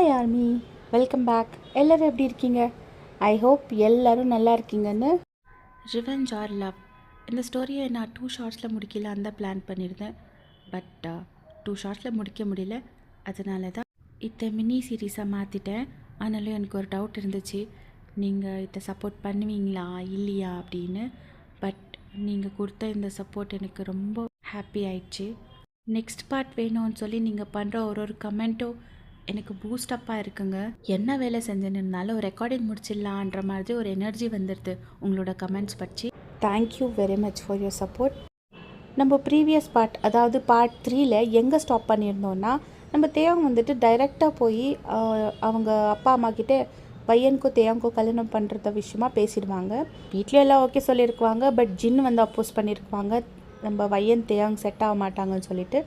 Hi army, welcome back. எல்லோரும் எப்படி இருக்கீங்க? ஐ ஹோப் எல்லோரும் நல்லா இருக்கீங்கன்னு. ரிவெஞ்ச் ஆர் லவ் இந்த ஸ்டோரியை நான் 2 ஷார்ட்ஸில் முடிக்கலான்னு தான் பிளான் பண்ணியிருந்தேன். பட் 2 ஷார்ட்ஸில் முடிக்க முடியல. அதனால தான் இதை மினி சீரீஸாக மாற்றிட்டேன். ஆனாலும் எனக்கு ஒரு டவுட் இருந்துச்சு, நீங்கள் இதை சப்போர்ட் பண்ணுவீங்களா இல்லையா அப்படின்னு. பட் நீங்கள் கொடுத்த இந்த சப்போர்ட் எனக்கு ரொம்ப ஹாப்பி ஆயிடுச்சு. நெக்ஸ்ட் பார்ட் வேணும்னு சொல்லி நீங்கள் பண்ணுற ஒரு கமெண்ட்டும் எனக்கு பூஸ்டப்பாக இருக்குங்க. என்ன வேலை செஞ்சுருந்தாலும் ரெக்கார்டிங் முடிச்சிடலான்ற மாதிரி ஒரு எனர்ஜி வந்துடுது உங்களோட கமெண்ட்ஸ் பற்றி. Thank you very much for your support. நம்ம ப்ரீவியஸ் பார்ட், அதாவது பார்ட் 3ல் எங்கே ஸ்டாப் பண்ணியிருந்தோன்னா, நம்ம தேவம் வந்துட்டு டைரெக்டாக போய் அவங்க அப்பா அம்மா கிட்டே பையனுக்கோ தேவங்கோ கல்யாணம் பண்ணுறத விஷயமா பேசிடுவாங்க. வீட்லேயும் எல்லாம் ஓகே சொல்லியிருக்குவாங்க. பட் ஜின் வந்து அப்போஸ் பண்ணியிருக்குவாங்க, நம்ம பையன் தேவங்க செட் ஆக மாட்டாங்கன்னு சொல்லிட்டு.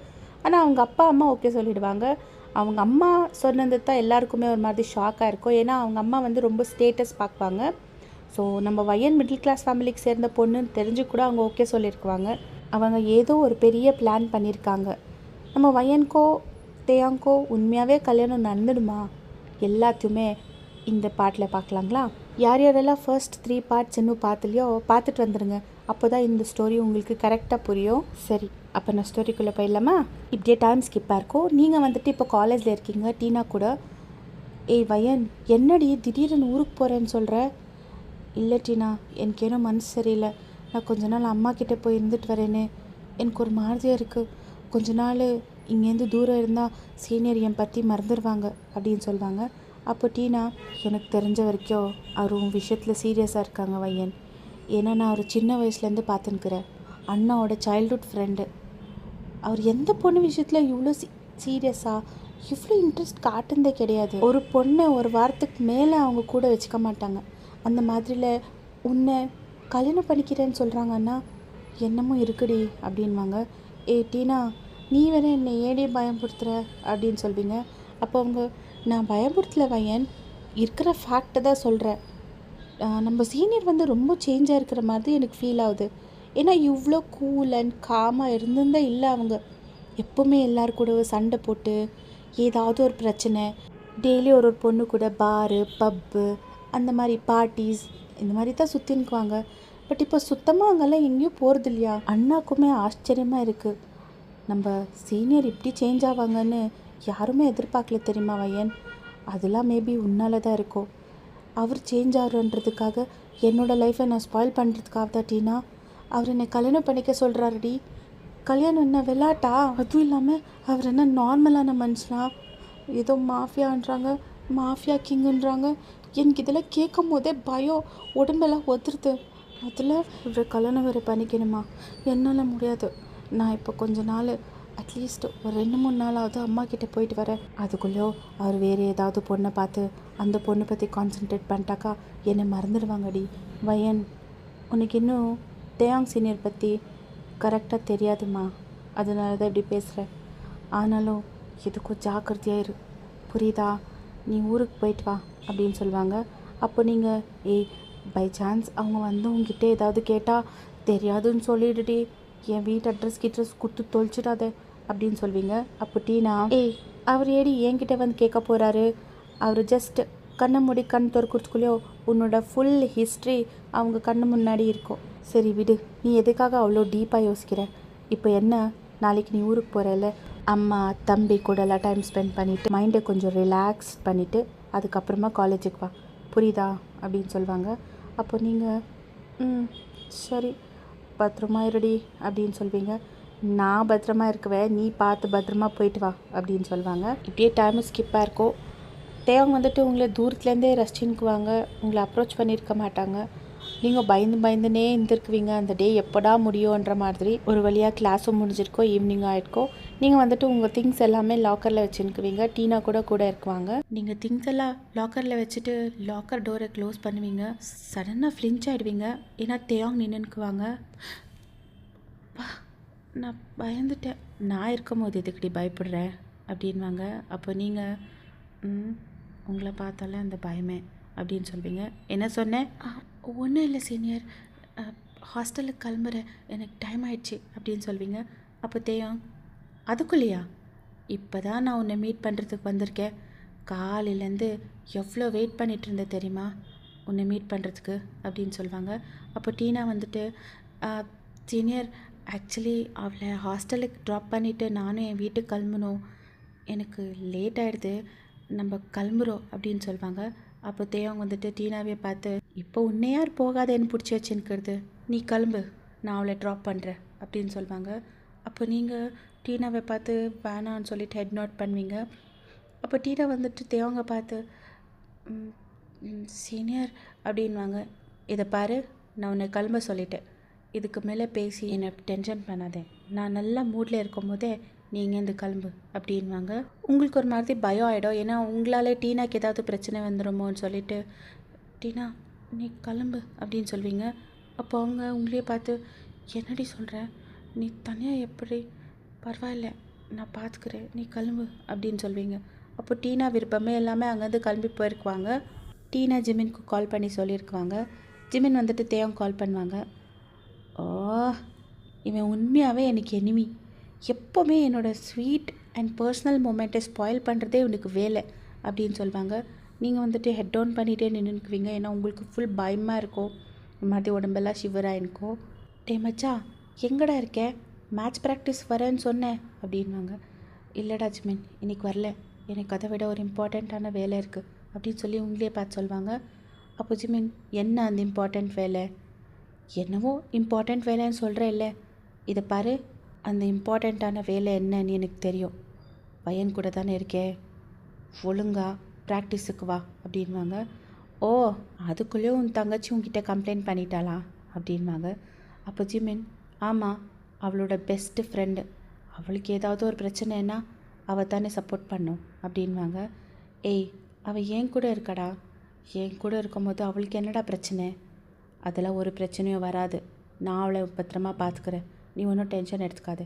ஆனால் அவங்க அப்பா அம்மா ஓகே சொல்லிடுவாங்க. அவங்க அம்மா சொன்னது தான் எல்லாருக்குமே ஒரு மாதிரி ஷாக்காக இருக்கும். ஏன்னா அவங்க அம்மா வந்து ரொம்ப ஸ்டேட்டஸ் பார்க்குவாங்க. ஸோ நம்ம வயன் மிடில் கிளாஸ் ஃபேமிலிக்கு சேர்ந்த பொண்ணுன்னு தெரிஞ்சு கூட அவங்க ஓகே சொல்லியிருக்குவாங்க. அவங்க ஏதோ ஒரு பெரிய பிளான் பண்ணியிருக்காங்க. நம்ம வயனுக்கோ தேயாங்கோ உண்மையாகவே கல்யாணம் நடந்துடுமா? எல்லாத்தையுமே இந்த பாட்டில் பார்க்கலாங்களா? யார் யாரெல்லாம் ஃபர்ஸ்ட் 3 பார்ட்ஸ் இன்னும் பார்த்துலையோ பார்த்துட்டு வந்துடுங்க. அப்போ தான் இந்த ஸ்டோரி உங்களுக்கு கரெக்டாக புரியும். சரி, அப்போ நான் ஸ்டோரிக்குள்ளே போயிடலாமா? இப்படியே டைம் ஸ்கிப்பாக இருக்கும். நீங்கள் வந்துட்டு இப்போ காலேஜில் இருக்கீங்க. டீனா கூட, ஏய் வயன், என்னடி திடீர்னு ஊருக்கு போகிறேன்னு சொல்கிற? இல்லை டீனா, எனக்கு ஏனோ மனசு சரியில்லை. நான் கொஞ்ச நாள் அம்மா கிட்டே போய் இருந்துட்டு வரேன்னு எனக்கு ஒரு மாதிரியாக இருக்குது. கொஞ்ச நாள் இங்கேருந்து தூரம் இருந்தால் சீனியர் என் பற்றி மறந்துடுவாங்க அப்படின்னு சொல்லுவாங்க. அப்போ டீனா, எனக்கு தெரிஞ்ச வரைக்கும் அவர் உன் விஷயத்தில் சீரியஸாக இருக்காங்க வயன். ஏன்னா நான் ஒரு சின்ன வயசுலேருந்து பார்த்துன்னுக்கிறேன். அண்ணாவோட சைல்ட்ஹுட் ஃப்ரெண்டு. அவர் எந்த பொண்ணு விஷயத்தில் இவ்வளோ சீரியஸாக இவ்வளோ இன்ட்ரெஸ்ட் காட்டுனதே கிடையாது. ஒரு பொண்ணை ஒரு வாரத்துக்கு மேலே அவங்க கூட வச்சுக்க மாட்டாங்க. அந்த மாதிரியில் உன்னை கல்யாணம் பண்ணிக்கிறேன்னு சொல்கிறாங்கன்னா என்னமோ இருக்குடி அப்படின்வாங்க. ஏ டீனா, நீ வேற என்னை ஏடி பயம்படுத்துகிற அப்படின்னு சொல்வீங்க. அப்போ அவங்க, நான் பயம்படுத்தல வயன், இருக்கிற ஃபேக்டை தான் சொல்கிறேன். நம்ம சீனியர் வந்து ரொம்ப சேஞ்சாக இருக்கிற மாதிரி எனக்கு ஃபீல் ஆகுது. ஏன்னா இவ்வளோ கூல் அண்ட் காமாக இருந்திருந்தே இல்லை. அவங்க எப்போவுமே எல்லாரு கூட சண்டை போட்டு ஏதாவது ஒரு பிரச்சனை, டெய்லி ஒரு பொண்ணு கூட பாரு பப்பு அந்த மாதிரி பார்ட்டிஸ் இந்த மாதிரி தான் சுற்றினுக்குவாங்க. பட் இப்போ சுத்தமாக அங்கெல்லாம் எங்கேயும் போகிறது இல்லையா? அண்ணாக்குமே ஆச்சரியமாக இருக்குது. நம்ம சீனியர் இப்படி சேஞ்ச் ஆவாங்கன்னு யாருமே எதிர்பார்க்கல தெரியுமா வயன்? அதெல்லாம் மேபி உன்னால் தான் இருக்கும். அவர் சேஞ்ச் ஆகிறன்றதுக்காக என்னோடய லைஃப்பை நான் ஸ்பாயில் பண்ணுறதுக்காக தான் டீனா அவர் என்னை கல்யாணம் பண்ணிக்க சொல்கிறாருடி. கல்யாணம் என்ன விளாட்டா? அதுவும் இல்லாமல் அவர் என்ன நார்மலான மனுஷனா? ஏதோ மாஃபியான்றாங்க, மாஃபியா கிங்குன்றாங்க. எனக்கு இதெல்லாம் கேட்கும் போதே பயம், உடம்பெல்லாம் ஒத்துருது. அதில் இவர் கல்யாணம் வேறு பண்ணிக்கணுமா? என்னால் முடியாது. நான் இப்போ கொஞ்ச நாள் அட்லீஸ்ட் ஒரு 2-3 நாளாவது அம்மா கிட்டே போயிட்டு வரேன். அதுக்குள்ளேயோ அவர் வேறு ஏதாவது பொண்ணை பார்த்து அந்த பொண்ணை பற்றி கான்சென்ட்ரேட் பண்ணிட்டாக்கா என்னை மறந்துடுவாங்கடி. வயன், உனக்கு இன்னும் தேயாங் சீனியர் பற்றி கரெக்டாக தெரியாதுமா, அதனால தான் இப்படி பேசுகிறேன். ஆனாலும் எதுக்கும் ஜாக்கிரதையாக இரு, புரியுதா? நீ ஊருக்கு போயிட்டு வா அப்படின்னு சொல்லுவாங்க. அப்போ நீங்கள், ஏய் பை சான்ஸ் அவங்க வந்து உங்ககிட்ட ஏதாவது கேட்டால் தெரியாதுன்னு சொல்லிடுடி, என் வீட்டு அட்ரஸ் கொடுத்து தொலைச்சிடாத அப்படின்னு சொல்வீங்க. அப்போ டீனா, ஏய் அவர் ஏடி என்கிட்ட வந்து கேட்க போகிறாரு? அவர் ஜஸ்ட் கண்ணை மூடி கண் திறக்கிறதுக்குள்ளேயோ உன்னோட ஃபுல் ஹிஸ்ட்ரி அவங்க கண்ணு முன்னாடி இருக்கும். சரி விடு, நீ எதுக்காக அவ்வளோ டீப்பாக யோசிக்கிற? இப்போ என்ன, நாளைக்கு நீ ஊருக்கு போகிறல்ல, அம்மா தம்பி கூடலாம் டைம் ஸ்பெண்ட் பண்ணிவிட்டு மைண்டை கொஞ்சம் ரிலாக்ஸ் பண்ணிவிட்டு அதுக்கப்புறமா காலேஜுக்கு வா, புரியுதா அப்படின்னு சொல்லுவாங்க. அப்போ நீங்கள் சரி பத்திரமா இருடி அப்படின்னு சொல்வீங்க. நான் பத்திரமா இருக்குவேன், நீ பார்த்து பத்திரமா போயிட்டு வா அப்படின்னு சொல்லுவாங்க. இப்படியே டைமு ஸ்கிப்பாக இருக்கும். தேவங்க வந்துட்டு உங்களை தூரத்துலேருந்தே ரசிச்சுக்குவாங்க, உங்களை அப்ரோச் பண்ணியிருக்க மாட்டாங்க. நீங்கள் பயந்துனே இருந்திருக்குவீங்க. அந்த டே எப்போடா முடியுன்ற மாதிரி. ஒரு வழியாக கிளாஸும் முடிஞ்சிருக்கோ, ஈவினிங் ஆகிருக்கோ. நீங்கள் வந்துட்டு உங்கள் திங்ஸ் எல்லாமே லாக்கரில் வச்சுருக்குவீங்க. டீனா கூட இருக்குவாங்க. நீங்கள் திங்ஸ் எல்லாம் லாக்கரில் வச்சுட்டு லாக்கர் டோரை க்ளோஸ் பண்ணுவீங்க. சடனாக ஃப்ளின்ச் ஆகிடுவீங்க. ஏன்னா தேயாங் நின்றுக்குவாங்க. நான் பயந்துட்டேன். நான் இருக்கும் போது எதுக்கடி பயப்படுறேன் அப்படின்வாங்க. அப்போ நீங்கள், உங்களை பார்த்தாலே அந்த பயமே அப்படின்னு சொல்வீங்க. என்ன சொன்னேன்? ஒன்றும் இல்லை சீனியர், ஹாஸ்டலுக்கு கிளம்புறேன், எனக்கு டைம் ஆயிடுச்சு அப்படின்னு சொல்வீங்க. அப்போ தேயாங், அதுக்குள்ளேயா? இப்போ தான் நான் உன்னை மீட் பண்ணுறதுக்கு வந்திருக்கேன், காலையிலேருந்து எவ்வளோ வெயிட் பண்ணிட்டு இருந்த தெரியுமா உன்னை மீட் பண்ணுறதுக்கு அப்படின்னு சொல்லுவாங்க. அப்போ டீனா வந்துட்டு சீனியர், ஆக்சுவலி அவளை ஹாஸ்டலுக்கு ட்ராப் பண்ணிவிட்டு நானும் என் வீட்டுக்கு கிளம்பணும், எனக்கு லேட் ஆகிடுது, நம்ம கிளம்புறோம் அப்படின்னு சொல்லுவாங்க. அப்போ தேவங்க வந்துட்டு டீனாவே பார்த்து, இப்போ உன்னை யார் போகாதேன்னு பிடிச்சி வச்சுன்னுக்கிறது, நீ கிளம்பு, நான் அவளை ட்ராப் பண்ணுறேன் அப்படின்னு சொல்லுவாங்க. அப்போ நீங்கள் டீனாவை பார்த்து வேணான்னு சொல்லிட்டு ஹெட் நோட் பண்ணுவீங்க. அப்போ டீனா வந்துட்டு தேவங்க பார்த்து சீனியர் அப்படின்வாங்க. இதை பாரு, நான் உன்னை கிளம்ப சொல்லிட்டேன், இதுக்கு மேலே பேசி என்னை டென்ஷன் பண்ணாதே, நான் நல்ல மூடில் இருக்கும் போதே நீங்கள் இந்த கிளம்பு அப்படின்வாங்க. உங்களுக்கு ஒரு மாதிரி பயம் ஆகிடும், ஏன்னா உங்களால் டீனாக்கு ஏதாவது பிரச்சனை வந்துடுமோன்னு சொல்லிட்டு, டீனா நீ கிளம்பு அப்படின்னு சொல்வீங்க. அப்போ அவங்க உங்களையே பார்த்து, என்னடி சொல்கிற, நீ தனியாக எப்படி, பரவாயில்ல நான் பார்த்துக்கிறேன், நீ கிளம்பு அப்படின்னு சொல்வீங்க. அப்போ டீனா விருப்பமே எல்லாமே அங்கேருந்து கிளம்பி போயிருக்குவாங்க. டீனா ஜிமின்க்கு கால் பண்ணி சொல்லியிருக்குவாங்க. ஜிமின் வந்துட்டு தேவங்க கால் பண்ணுவாங்க. ஓ, இவன் உண்மையாகவே எனக்கு எனிமி, எப்போவுமே என்னோடய ஸ்வீட் அண்ட் பர்சனல் மூமெண்ட்டை ஸ்பாயில் பண்ணுறதே உனக்கு வேலை அப்படின்னு சொல்லுவாங்க. நீங்கள் வந்துட்டு ஹெட் டவுன் பண்ணிகிட்டே நின்றுக்குவீங்க, ஏன்னா உங்களுக்கு ஃபுல் பயமாக இருக்கும், இந்த மாதிரி உடம்பெல்லாம் ஷிவராக இருக்கும். டே மச்சா, எங்கடா இருக்கேன், மேட்ச் ப்ராக்டிஸ் வரேன்னு சொன்னேன் அப்படின்வாங்க. இல்லைடா ஜிமின், இன்றைக்கி வரல, எனக்கு அதை விட ஒரு இம்பார்ட்டண்ட்டான வேலை இருக்குது அப்படின்னு சொல்லி உங்களே பார்த்து சொல்லுவாங்க. அப்போ ஜிமின், என்ன அந்த இம்பார்ட்டண்ட் வேலை, என்னவோ இம்பார்ட்டண்ட் வேலைன்னு சொல்கிறேன் இல்லை, இதை பாரு, அந்த இம்பார்ட்டண்ட்டான வேலை என்னன்னு எனக்கு தெரியும், பையன் கூட தானே இருக்கேன், ஒழுங்கா ப்ராக்டிஸுக்கு வா அப்படின்வாங்க. ஓ, அதுக்குள்ளேயும் உன் தங்கச்சி உங்ககிட்ட கம்ப்ளைண்ட் பண்ணிட்டாளா அப்படின்வாங்க. அப்போ ஜிமின், ஆமாம், அவளோட பெஸ்ட்டு ஃப்ரெண்டு, அவளுக்கு ஏதாவது ஒரு பிரச்சனைன்னா அவள் தானே சப்போர்ட் பண்ணும் அப்படின்வாங்க. ஏய், அவள் என் கூட இருக்கடா, என் கூட இருக்கும்போது அவளுக்கு என்னடா பிரச்சனை, அதெல்லாம் ஒரு பிரச்சனையும் வராது, நான் அவளை பத்திரமா பார்த்துக்கிறேன், நீ ஒன்றும் டென்ஷன் எடுத்துக்காது.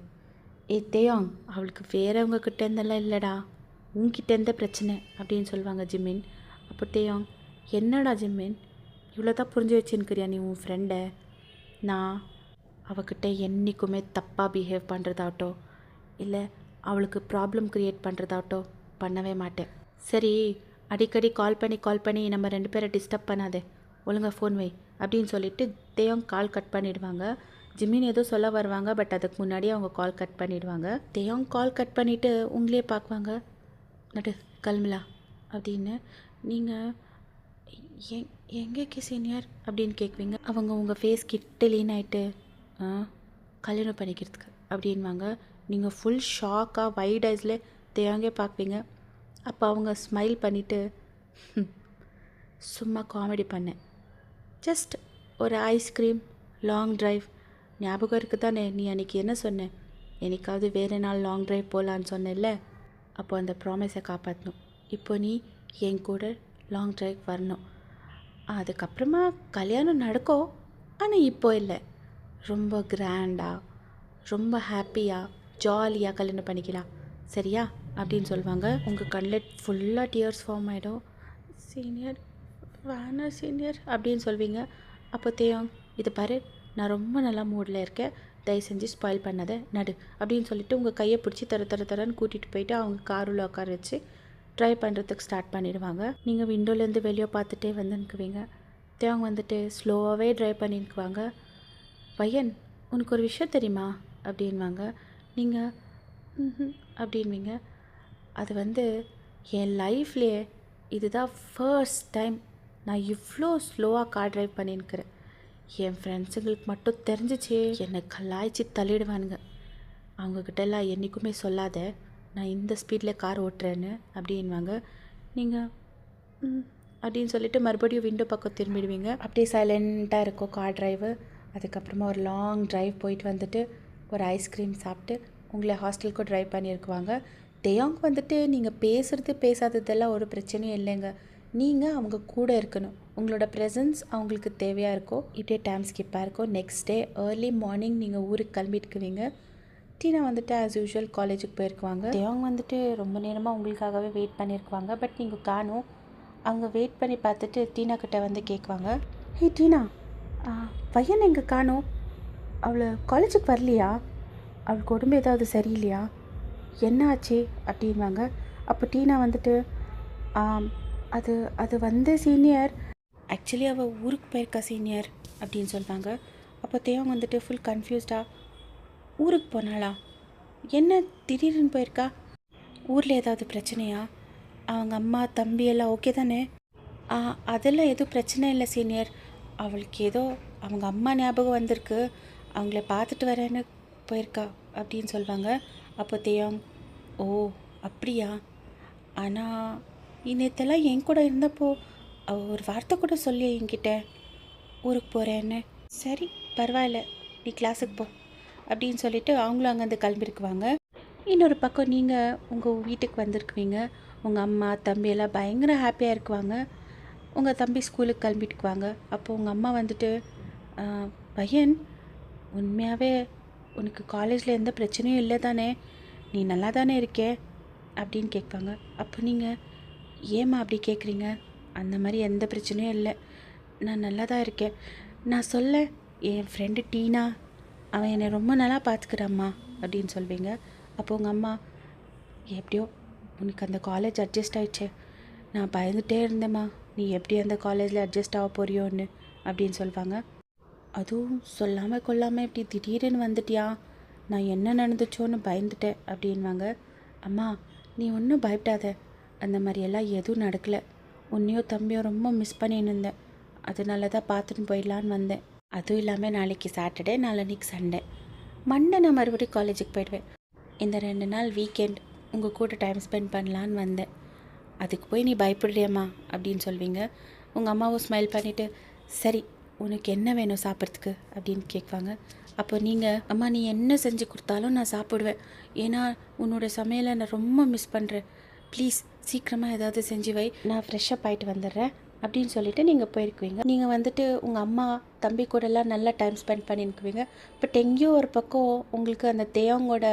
தேயாங், அவளுக்கு வேறவங்க கிட்டேருந்தெல்லாம் இல்லைடா, உன்கிட்டேருந்த பிரச்சனை அப்படின்னு சொல்லுவாங்க ஜிமின். அப்போ தேயாங், என்னடா ஜிமின், இவ்வளோ தான் புரிஞ்சு வச்சுன்னுக்கிறியா நீ உன் ஃப்ரெண்டை, நான் அவகிட்ட என்றைக்குமே தப்பாக பிஹேவ் பண்ணுறதாகட்டோ இல்லை அவளுக்கு ப்ராப்ளம் க்ரியேட் பண்ணுறதாகட்டோ பண்ணவே மாட்டேன். சரி, அடிக்கடி கால் பண்ணி நம்ம 2 பேரை டிஸ்டர்ப் பண்ணாதே, ஒழுங்கா ஃபோன் வை அப்படின்னு சொல்லிட்டு தேவங் கால் கட் பண்ணிவிடுவாங்க. ஜிமின் ஏதோ சொல்ல வருவாங்க, பட் அதுக்கு முன்னாடியே அவங்க கால் கட் பண்ணிவிடுவாங்க. தேவங் கால் கட் பண்ணிவிட்டு உங்களே பார்க்குவாங்க. நடு கிளம்பலாம் அப்படின்னு. நீங்கள் எங்கேக்கு சீனியர் அப்படின்னு கேட்குவீங்க. அவங்க உங்கள் ஃபேஸ் கிட்ட லீன் ஆகிட்டு கல்யாணம் பண்ணிக்கிறதுக்கு அப்படின்வாங்க. நீங்கள் ஃபுல் ஷாக்காக வைட் ஐஸில் தேவங்கே பார்ப்பீங்க. அப்போ அவங்க ஸ்மைல் பண்ணிவிட்டு, சும்மா காமெடி பண்ணேன், ஜஸ்ட் ஒரு ஐஸ்கிரீம், லாங் ட்ரைவ், ஞாபகம் இருக்குது தானே, நீ அன்றைக்கி என்ன சொன்ன, என்னைக்காவது வேறு நாள் லாங் ட்ரைவ் போகலான்னு சொன்னேன்ல, அப்போ அந்த ப்ராமிஸை காப்பாற்றணும், இப்போ நீ என் கூட லாங் ட்ரைவ் வரணும், அதுக்கப்புறமா கல்யாணம் நடக்கும், ஆனால் இப்போ இல்லை, ரொம்ப கிராண்டாக, ரொம்ப ஹாப்பியாக, ஜாலியாக கல்யாணம் பண்ணிக்கலாம், சரியா அப்படின்னு சொல்லுவாங்க. உங்கள் கண்ணில் ஃபுல்லாக டியர்ஸ் ஃபார்ம் ஆகிடும். சீனியர் வேணா சீனியர் அப்படின்னு சொல்வீங்க. அப்போ தேவங், இது பாரு, நான் ரொம்ப நல்லா மூடில் இருக்கேன், தயவு செஞ்சு ஸ்பாயில் பண்ணாத, நடு அப்படின்னு சொல்லிட்டு உங்கள் கையை பிடிச்சி தரன்னு கூட்டிகிட்டு போயிட்டு அவங்க காரில் உட்கார வச்சு ட்ரைவ் பண்ணுறதுக்கு ஸ்டார்ட் பண்ணிடுவாங்க. நீங்கள் விண்டோலேருந்து வெளியே பார்த்துட்டே வந்துன்னுக்குவீங்க. தேவங்க வந்துட்டு ஸ்லோவாகவே ட்ரைவ் பண்ணிக்குவாங்க. பையன், உனக்கு ஒரு விஷயம் தெரியுமா அப்படின்வாங்க. நீங்கள் அப்படின்வீங்க. அது என் லைஃப்லேயே இதுதான் ஃபர்ஸ்ட் டைம் நான் இவ்வளோ ஸ்லோவாக கார் ட்ரைவ் பண்ணின்னுக்கிறேன். என் ஃப்ரெண்ட்ஸுங்களுக்கு மட்டும் தெரிஞ்சிச்சு என்னை கலாய்ச்சி தள்ளிடுவானுங்க. அவங்கக்கிட்டலாம் என்றைக்குமே சொல்லாத நான் இந்த ஸ்பீடில் கார் ஓட்டுறேன்னு அப்படின்வாங்க. நீங்கள் அப்படின்னு சொல்லிட்டு மறுபடியும் விண்டோ பக்கம் திரும்பிடுவீங்க. அப்படியே சைலண்ட்டாக இருக்கும் கார் ட்ரைவு. அதுக்கப்புறமா ஒரு லாங் ட்ரைவ் போயிட்டு வந்துட்டு ஒரு ஐஸ்கிரீம் சாப்பிட்டு உங்களை ஹாஸ்டலுக்கு ட்ரைவ் பண்ணியிருக்குவாங்க. தேயாங்க நீங்கள் பேசாததெல்லாம் ஒரு பிரச்சனையும் இல்லைங்க. நீங்கள் அவங்க கூட இருக்கணும், உங்களோட ப்ரெசன்ஸ் அவங்களுக்கு தேவையாக இருக்கும். இப்படியே டைம் ஸ்கிப்பாக இருக்கும். நெக்ஸ்ட் டே ஏர்லி மார்னிங் நீங்கள் ஊருக்கு கிளம்பிட்டுக்குவீங்க. டீனா ஆஸ் யூஷுவல் காலேஜுக்கு போயிருக்குவாங்க. தேவங்க ரொம்ப நேரமாக உங்களுக்காகவே வெயிட் பண்ணியிருக்குவாங்க. பட் நீங்கள் காணும். அவங்க வெயிட் பண்ணி பார்த்துட்டு டீனா கிட்ட கேட்குவாங்க, ஹே டீனா, பையன் எங்கே காணும், அவளை காலேஜுக்கு வரலையா, அவளுக்கு உடம்பு ஏதாவது சரியில்லையா, என்ன ஆச்சு அப்படின்வாங்க. அப்போ டீனா ஆம், அது அது வந்து சீனியர், ஆக்சுவலி அவள் ஊருக்கு போயிருக்கா சீனியர் அப்படின்னு சொல்லுவாங்க. அப்போ தேவங்க வந்துட்டு ஃபுல் கன்ஃபியூஸ்டாக, ஊருக்கு போனாளா? என்ன திடீர்னு போயிருக்கா? ஊரில் ஏதாவது பிரச்சனையா? அவங்க அம்மா தம்பி எல்லாம் ஓகே தானே? ஆ, அதெல்லாம் எதுவும் பிரச்சனை இல்லை சீனியர். அவளுக்கு ஏதோ அவங்க அம்மா ஞாபகம் வந்திருக்கு, அவங்கள பார்த்துட்டு வரேன்னு போயிருக்கா அப்படின்னு சொல்லுவாங்க. அப்போ தேவங், ஓ அப்படியா? ஆனால் நேற்றெல்லாம் என் கூட இருந்தப்போ அவள் ஒரு வார்த்தை கூட சொல்லி என்கிட்ட ஊருக்கு போகிறேன்னு. சரி பரவாயில்ல, நீ கிளாஸுக்கு போ அப்படின்னு சொல்லிட்டு அவங்களும் அங்கேருந்து கிளம்பிருக்குவாங்க. இன்னொரு பக்கம் நீங்கள் உங்கள் வீட்டுக்கு வந்திருக்குவீங்க. உங்கள் அம்மா தம்பி எல்லாம் பயங்கர ஹாப்பியாக இருக்குவாங்க. உங்கள் தம்பி ஸ்கூலுக்கு கிளம்பிட்டுக்குவாங்க. அப்போது உங்கள் அம்மா வந்துட்டு, "ஆ, பையன், உண்மையாகவே உனக்கு காலேஜில் எந்த பிரச்சனையும் இல்லை தானே? நீ நல்லா தானே இருக்கே?" அப்படின்னு கேட்பாங்க. அப்போ நீங்கள், ஏம்மா அப்படி கேட்குறீங்க? அந்த மாதிரி எந்த பிரச்சனையும் இல்லை, நான் நல்லா தான் இருக்கேன். நான் சொல்ல, என் ஃப்ரெண்டு டீனா, அவன் என்னை ரொம்ப நல்லா பார்த்துக்கிறாம்மா அப்படின்னு சொல்வீங்க. அப்போ உங்கள் அம்மா, எப்படியோ உனக்கு அந்த காலேஜ் அட்ஜஸ்ட் ஆயிடுச்சு, நான் பயந்துகிட்டே இருந்தேம்மா நீ எப்படி அந்த காலேஜில் அட்ஜஸ்ட் ஆக போறியோன்னு அப்படின்னு சொல்லுவாங்க. அதுவும் சொல்லாமல் கொள்ளாமல் இப்படி திடீர்னு வந்துட்டியா, நான் என்ன நடந்துச்சோன்னு பயந்துட்டேன் அப்படின்வாங்க. அம்மா, நீ ஒன்றும் பயப்படாத, அந்த மாதிரியெல்லாம் எதுவும் நடக்கலை. உன்னையோ தம்பியோ ரொம்ப மிஸ் பண்ணின்னு இருந்தேன், அதனால தான் பார்த்துட்டு போயிடலான்னு வந்தேன். அதுவும் இல்லாமல் நாளைக்கு சாட்டர்டே, நாளைக்கு சண்டே, மண்டே நான் மறுபடியும் காலேஜுக்கு போயிடுவேன். இந்த 2 நாள் வீக்கெண்ட் உங்கள் கூட டைம் ஸ்பெண்ட் பண்ணலான்னு வந்தேன், அதுக்கு போய் நீ பயப்படுறியம்மா அப்படின்னு சொல்வீங்க. உங்கள் அம்மாவும் ஸ்மைல் பண்ணிவிட்டு, சரி உனக்கு என்ன வேணும் சாப்பிட்றதுக்கு அப்படின்னு கேட்பாங்க. அப்போ நீங்கள், அம்மா நீ என்ன செஞ்சு கொடுத்தாலும் நான் சாப்பிடுவேன், ஏன்னா உன்னோட சமையலை நான் ரொம்ப மிஸ் பண்ணுறேன், ப்ளீஸ் சீக்கிரமாக ஏதாவது செஞ்சு வை, நான் ஃப்ரெஷ்ஷப் ஆகிட்டு வந்துடுறேன் அப்படின்னு சொல்லிவிட்டு நீங்கள் போயிருக்குவீங்க. நீங்கள் வந்துட்டு உங்கள் அம்மா தம்பி கூடலாம் நல்லா டைம் ஸ்பெண்ட் பண்ணியிருக்குவீங்க. பட் எங்கேயோ ஒரு பக்கம் உங்களுக்கு அந்த தேவங்கோட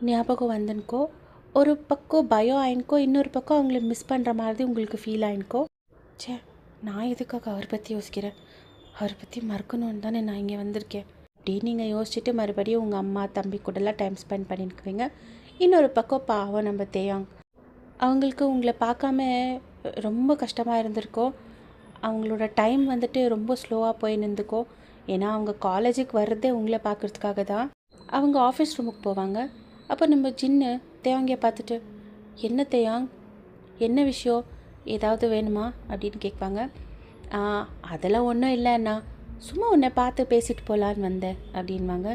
ஞாபகம் வந்துன்னுக்கோ, ஒரு பக்கம் பயம் ஆயின்க்கோ, இன்னொரு பக்கம் அவங்கள மிஸ் பண்ணுற மாதிரி உங்களுக்கு ஃபீல் ஆயின்க்கோ. சே, நான் எதுக்காக அவரை பற்றி யோசிக்கிறேன், அவரை பற்றி மறக்கணும்னு தானே நான் இங்கே வந்திருக்கேன் அப்படின்னு நீங்கள் யோசிச்சுட்டு மறுபடியும் உங்கள் அம்மா தம்பி கூடலாம் டைம் ஸ்பெண்ட் பண்ணியிருக்குவீங்க. இன்னொரு பக்கம் பாவம் நம்ம தேயாங், அவங்களுக்கு உங்களை பார்க்காம ரொம்ப கஷ்டமாக இருந்திருக்கோ, அவங்களோட டைம் வந்துட்டு ரொம்ப ஸ்லோவாக போய் நின்றுக்கோ. ஏன்னா அவங்க காலேஜுக்கு வர்றதே உங்களை பார்க்குறதுக்காக தான். அவங்க ஆஃபீஸ் ரூமுக்கு போவாங்க. அப்போ நம்ம ஜின்னு தேவாங்கியை பார்த்துட்டு, என்ன தேயாங், என்ன விஷயம், ஏதாவது வேணுமா அப்படின்னு கேட்பாங்க. அதெல்லாம் ஒன்றும் இல்லைண்ணா, சும்மா உன்னை பார்த்து பேசிட்டு போகலான்னு வந்தேன் அப்படின்வாங்க.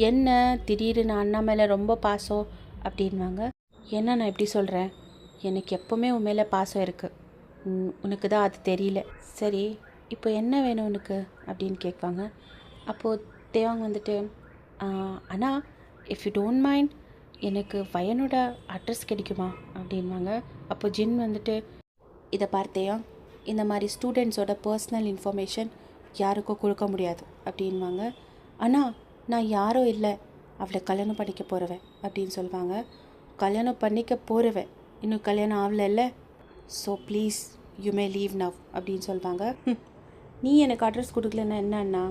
என்ன திடீர்னு அண்ணா மேலே ரொம்ப பாசம் அப்படின்வாங்க. என்ன நான் எப்படி சொல்கிறேன், எனக்கு எப்போவுமே உன் மேலே பாசம் இருக்குது, உனக்கு தான் அது தெரியல. சரி இப்போ என்ன வேணும் உனக்கு அப்படின்னு கேட்பாங்க. அப்போது தேவாங்க வந்துட்டு, அண்ணா இஃப் யூ டோன்ட் மைண்ட், எனக்கு பையனோட அட்ரஸ் கிடைக்குமா அப்படின்வாங்க. அப்போ ஜின் வந்துட்டு, இதை பார்த்தேயா, இந்த மாதிரி ஸ்டூடெண்ட்ஸோட பர்சனல் இன்ஃபர்மேஷன் யாருக்கும் கொடுக்க முடியாது அப்படின்வாங்க. ஆனால் நான் யாரோ இல்லை, அவளை கல்யாணம் பண்ணிக்க போகிறவன் அப்படின்னு சொல்லுவாங்க. கல்யாணம் பண்ணிக்க போகிறவன், இன்னும் கல்யாணம் ஆகலைல்ல, so please you may leave now அப்படின்னு சொல்லுவாங்க. நீ எனக்கு அட்ரஸ் கொடுக்கலன்னா என்னன்னா,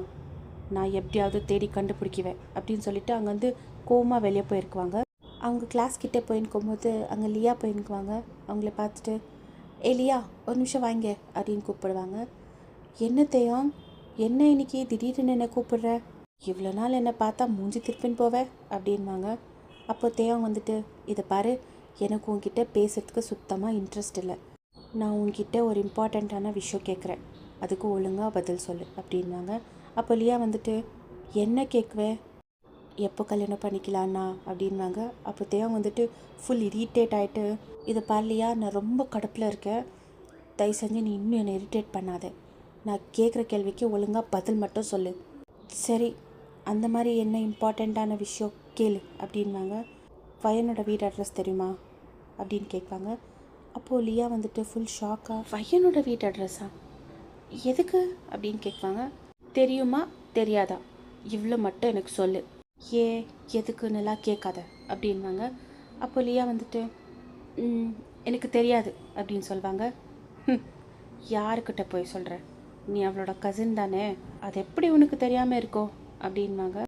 நான் எப்படியாவது தேடி கண்டுபிடிக்குவேன் அப்படின்னு சொல்லிட்டு அங்கேருந்து கோவமாக வெளியே போயிருக்குவாங்க. அவங்க கிளாஸ் கிட்டே போயிருக்கும்போது அங்கே லியா போயிருக்குவாங்க. அவங்கள பார்த்துட்டு, ஏ லியா ஒரு நிமிஷம் வாங்க அப்படின்னு கூப்பிடுவாங்க. என்ன தேயாங், என்ன இன்னைக்கு திடீர்னு என்ன கூப்பிடுற, இவ்வளோ நாள் என்னை பார்த்தா மூஞ்சி திருப்பின்னு போவேன் அப்படின்வாங்க. அப்போ தேயாங் வந்துட்டு, இதை பாரு, எனக்கு உன்கிட்ட பேசுகிறதுக்கு சுத்தமாக இன்ட்ரெஸ்ட் இல்லை, நான் உன்கிட்ட ஒரு இம்பார்ட்டண்ட்டான விஷயம் கேட்குறேன், அதுக்கு ஒழுங்காக பதில் சொல்லு அப்படின்வாங்க. அப்போ லியா வந்துட்டு, என்ன கேட்குவேன், எப்போ கல்யாணம் பண்ணிக்கலான்னா அப்படின்வாங்க. அப்போ தேவன் வந்துட்டு ஃபுல் இரிட்டேட் ஆகிட்டு, இதை பாரலியா, நான் ரொம்ப கடுப்பில் இருக்கேன், தயவு செஞ்சு நீ இன்னும் என்னை இரிட்டேட் பண்ணாத, நான் கேட்குற கேள்விக்கு ஒழுங்காக பதில் மட்டும் சொல்லு. சரி, அந்த மாதிரி என்ன இம்பார்ட்டண்ட்டான விஷயம் கேளு அப்படின்வாங்க. பையனோட வீடு அட்ரஸ் தெரியுமா அப்படின்னு கேட்பாங்க. அப்போது லியா வந்துட்டு ஃபுல் ஷாக்காக, பையனோட வீட்டு அட்ரஸா, எதுக்கு அப்படின்னு கேட்பாங்க. தெரியுமா தெரியாதா, இவ்வளோ மட்டும் எனக்கு சொல்லு, ஏ எதுக்குன்னுலாம் கேட்காத அப்படின்வாங்க. அப்போ லியா வந்துட்டு, எனக்கு தெரியாது அப்படின்னு சொல்லுவாங்க. யாருக்கிட்ட போய் சொல்கிற, நீ அவளோட கசின் தானே, அது எப்படி உனக்கு தெரியாமல் இருக்கோ அப்படின்வாங்க.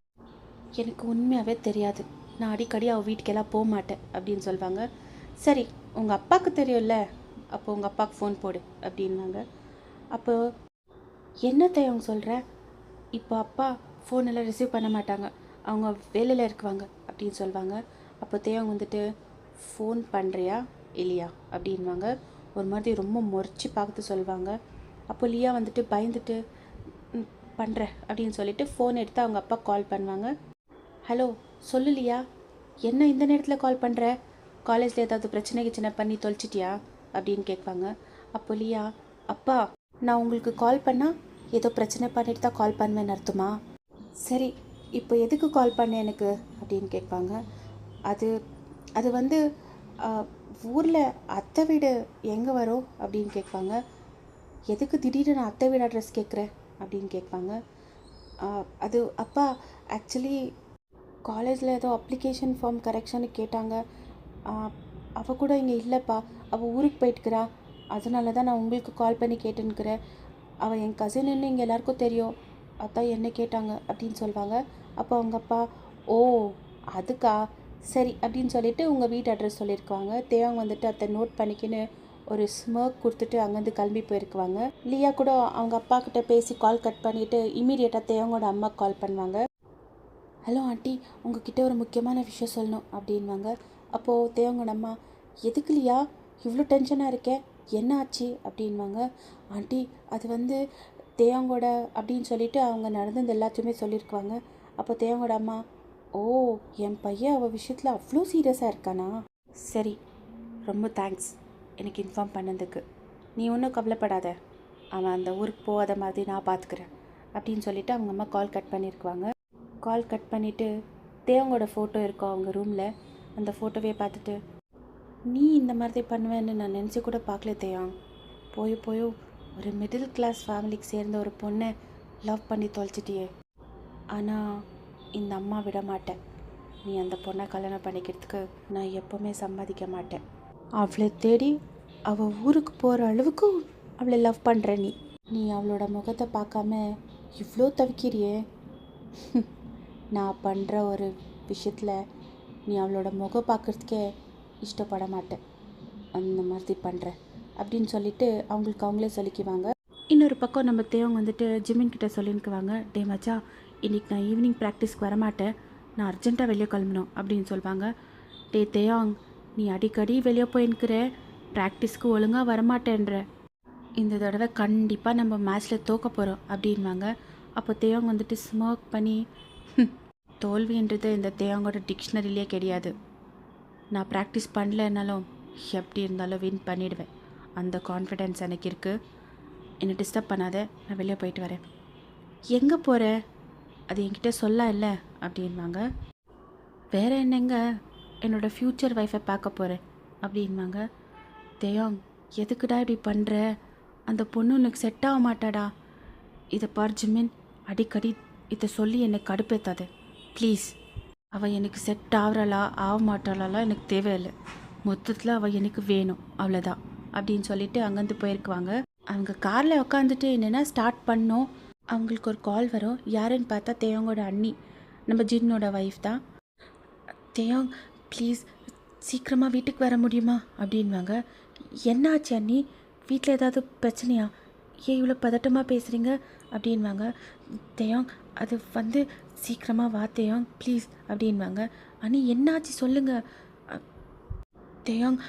எனக்கு உண்மையாகவே தெரியாது, நான் அடிக்கடி அவள் வீட்டுக்கெல்லாம் போக மாட்டேன் அப்படின்னு சொல்லுவாங்க. சரி உங்கள் அப்பாவுக்கு தெரியும்ல, அப்போ உங்கள் அப்பாவுக்கு ஃபோன் போடு அப்படின்னாங்க. அப்போ என்னத்தை அவங்க சொல்கிற, இப்போ அப்பா ஃபோன் எல்லாம் ரிசீவ் பண்ண மாட்டாங்க, அவங்க வேலையில் இருக்குவாங்க அப்படின்னு சொல்லுவாங்க. அப்போ தேவங்க வந்துட்டு ஃபோன் பண்ணுறியா இல்லையா அப்படின்வாங்க. ஒரு மாதிரி ரொம்ப முறைச்சி பார்த்து சொல்லுவாங்க. அப்போ லியா வந்துட்டு பயந்துட்டு பண்ணுறேன் அப்படின்னு சொல்லிட்டு ஃபோன் எடுத்து அவங்க அப்பா கால் பண்ணுவாங்க. ஹலோ சொல்லு லியா, என்ன இந்த நேரத்தில் கால் பண்ணுற, காலேஜில் ஏதாவது பிரச்சனை பண்ணி தொலைச்சிட்டியா அப்படின்னு கேட்பாங்க. அப்போ லியா, அப்பா நான் உங்களுக்கு கால் பண்ணால் ஏதோ பிரச்சனை பண்ணிட்டு தான் கால் பண்ணுவேன்னு அர்த்தமா? சரி இப்போ எதுக்கு கால் பண்ண எனக்கு அப்படின்னு கேட்பாங்க. அது அது வந்து ஊரில் அத்தை வீடு எங்கே வரும் அப்படின்னு கேட்பாங்க. எதுக்கு திடீர்னு நான் அத்தை வீடு அட்ரஸ் கேட்குறேன் அப்படின்னு கேட்பாங்க. அது அப்பா ஆக்சுவலி காலேஜில் ஏதோ அப்ளிகேஷன் ஃபார்ம் கரெக்ஷனு கேட்டாங்க, அவள் கூட இங்கே இல்லைப்பா, அவள் ஊருக்கு போயிட்டுக்கிறா, அதனால தான் நான் உங்களுக்கு கால் பண்ணி கேட்டுன்னுக்கிறேன். அவள் என் கசின்னு இங்கே எல்லாருக்கும் தெரியும், அதான் என்ன கேட்டாங்க அப்படின்னு சொல்லுவாங்க. அப்போ அவங்க அப்பா, ஓ அதுக்கா சரி அப்படின்னு சொல்லிட்டு உங்கள் வீட்டு அட்ரஸ் சொல்லியிருக்குவாங்க. தேவங்க வந்துட்டு அதை நோட் பண்ணிக்கின்னு ஒரு ஸ்மர்க் கொடுத்துட்டு அங்கேருந்து கிளம்பி போயிருக்குவாங்க. லியா கூட அவங்க அப்பா கிட்ட பேசி கால் கட் பண்ணிவிட்டு இமீடியட்டாக தேவங்களோட அம்மா கால் பண்ணுவாங்க. ஹலோ ஆண்டி, உங்ககிட்ட ஒரு முக்கியமான விஷயம் சொல்லணும் அப்படின்வாங்க. அப்போது தேவங்களோட அம்மா, எதுக்கு லியா இவ்வளோ டென்ஷனாக இருக்கே, என்ன ஆச்சு அப்படின்வாங்க. ஆண்டி அது வந்து தேவங்கோட அப்படின்னு சொல்லிட்டு அவங்க நடந்தது எல்லாத்தையுமே சொல்லியிருக்குவாங்க. அப்போ தேவங்கோட அம்மா, ஓ என் பையன் அவள் விஷயத்தில் அவ்வளோ சீரியஸாக இருக்கானா, சரி ரொம்ப தேங்க்ஸ் எனக்கு இன்ஃபார்ம் பண்ணதுக்கு, நீ ஒன்றும் கவலைப்படாத, அவன் அந்த ஊருக்கு போகாத மாதிரி நான் பார்த்துக்கிறேன் அப்படின்னு சொல்லிவிட்டு அவங்க அம்மா கால் கட் பண்ணியிருக்குவாங்க. கால் கட் பண்ணிவிட்டு தேவங்களோட ஃபோட்டோ இருக்கும் அவங்க ரூமில். அந்த ஃபோட்டோவே பார்த்துட்டு, நீ இந்த மாதிரி பண்ணுவேன்னு நான் நினச்சி கூட பார்க்கல தேயாங், போய் ஒரு மிடில் கிளாஸ் ஃபேமிலிக்கு சேர்ந்த ஒரு பொண்ணை லவ் பண்ணி தொலைச்சிட்டியே, ஆனால் இந்த அம்மா விட மாட்டேன், நீ அந்த பொண்ணை கல்யாணம் பண்ணிக்கிறதுக்கு நான் எப்போவுமே சம்மதிக்க மாட்டேன், அவளை தேடி அவள் ஊருக்கு போகிற அளவுக்கு அவளை லவ் பண்ணுற நீ அவளோட முகத்தை பார்க்காம இவ்வளோ தவிக்கிறியே, நான் பண்ணுற ஒரு விஷயத்தில் நீ அவளோட முகம் பார்க்குறதுக்கே இஷ்டப்பட மாட்டேன், அந்த மாதிரி பண்ணுற அப்படின்னு சொல்லிட்டு அவங்களே சொல்லிக்குவாங்க. இன்னொரு பக்கம் நம்ம தேவங்க வந்துட்டு ஜிமின் கிட்ட சொல்லினுக்குவாங்க. டே மச்சா, இன்றைக்கி நான் ஈவினிங் ப்ராக்டிஸ்க்கு வரமாட்டேன், நான் அர்ஜென்ட்டாக வெளியே கிளம்பணும் அப்படின்னு சொல்லுவாங்க. டே தேயாங், நீ அடிக்கடி வெளியே போயின்னுக்கிற, ப்ராக்டிஸ்க்கு ஒழுங்காக வரமாட்டேன்ற, இந்த தடவை கண்டிப்பாக நம்ம மேட்ச்சில் தோக்க போகிறோம் அப்படின்வாங்க. அப்போ தேயாங் வந்துட்டு ஸ்மோக் பண்ணி, தோல்வின்றது இந்த தேயாங்கோட டிக்ஷனரியிலே கிடையாது, நான் ப்ராக்டிஸ் பண்ணலன்னாலும் எப்படி இருந்தாலும் வின் பண்ணிடுவேன், அந்த கான்ஃபிடென்ஸ் எனக்கு இருக்குது, என்னை டிஸ்டர்ப் பண்ணாத, நான் வெளியே போயிட்டு வரேன். எங்கே போகிற, அது என்கிட்ட சொல்ல இல்லை அப்படின்வாங்க. வேறு என்னங்க, என்னோடய ஃப்யூச்சர் ஒய்ஃபை பார்க்க போகிறேன் அப்படின்வாங்க. தேயாங், எதுக்குடா இப்படி பண்ணுற, அந்த பொண்ணு உனக்கு செட் ஆக மாட்டாடா, இதை பார் ஜிமின், அடிக்கடி இதை சொல்லி என்னை கடுப்பேற்றாத ப்ளீஸ், அவள் எனக்கு செட் ஆகிறாளா ஆக மாட்டாளாலாம் எனக்கு தேவையில்லை, மொத்தத்தில் அவள் எனக்கு வேணும் அவ்வளோதான் அப்படின்னு சொல்லிட்டு அங்கேருந்து போயிருக்குவாங்க. அவங்க காரில் உட்காந்துட்டு என்னென்னா ஸ்டார்ட் பண்ணோம், அவங்களுக்கு ஒரு கால் வரும். யாருன்னு பார்த்தா தேவங்கோட அண்ணி, நம்ம ஜின்னோட ஒய்ஃப் தான். தேவங் ப்ளீஸ் சீக்கிரமாக வீட்டுக்கு வர முடியுமா அப்படின்வாங்க. என்னாச்சு அண்ணி, வீட்டில் ஏதாவது பிரச்சனையா, ஏன் இவ்வளோ பதட்டமாக பேசுகிறீங்க அப்படின்வாங்க. தேவங் அது வந்து சீக்கிரமாக வா தேவங் ப்ளீஸ் அப்படின்வாங்க. அண்ணி என்னாச்சு சொல்லுங்கள். தேவங்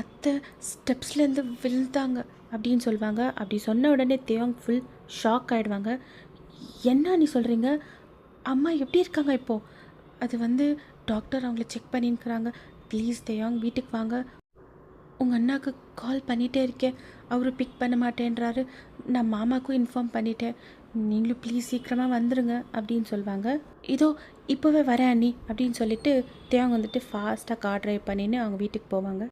அத்தை ஸ்டெப்ஸ்லேருந்து விழுந்தாங்க அப்படின்னு சொல்லுவாங்க. அப்படி சொன்ன உடனே தேவங் ஃபுல் ஷாக் ஆகிடுவாங்க. என்ன நீ சொல்கிறீங்க, அம்மா எப்படி இருக்காங்க இப்போது, அது வந்து டாக்டர் அவங்கள செக் பண்ணின்னுக்குறாங்க, ப்ளீஸ் தேவங் வீட்டுக்கு வாங்க, உங்கள் அண்ணாவுக்கு கால் பண்ணிகிட்டே இருக்கேன், அவரு பிக் பண்ண மாட்டேன்றாரு, நான் மாமாவுக்கும் இன்ஃபார்ம் பண்ணிட்டேன், நீங்களும் ப்ளீஸ் சீக்கிரமாக வந்துடுங்க அப்படின்னு சொல்லுவாங்க. இதோ இப்போவே வரேன் அண்ணி அப்படின்னு சொல்லிட்டு தேவங்க வந்துட்டு ஃபாஸ்ட்டாக கார் ட்ரைவ் பண்ணின்னு அவங்க வீட்டுக்கு போவாங்க.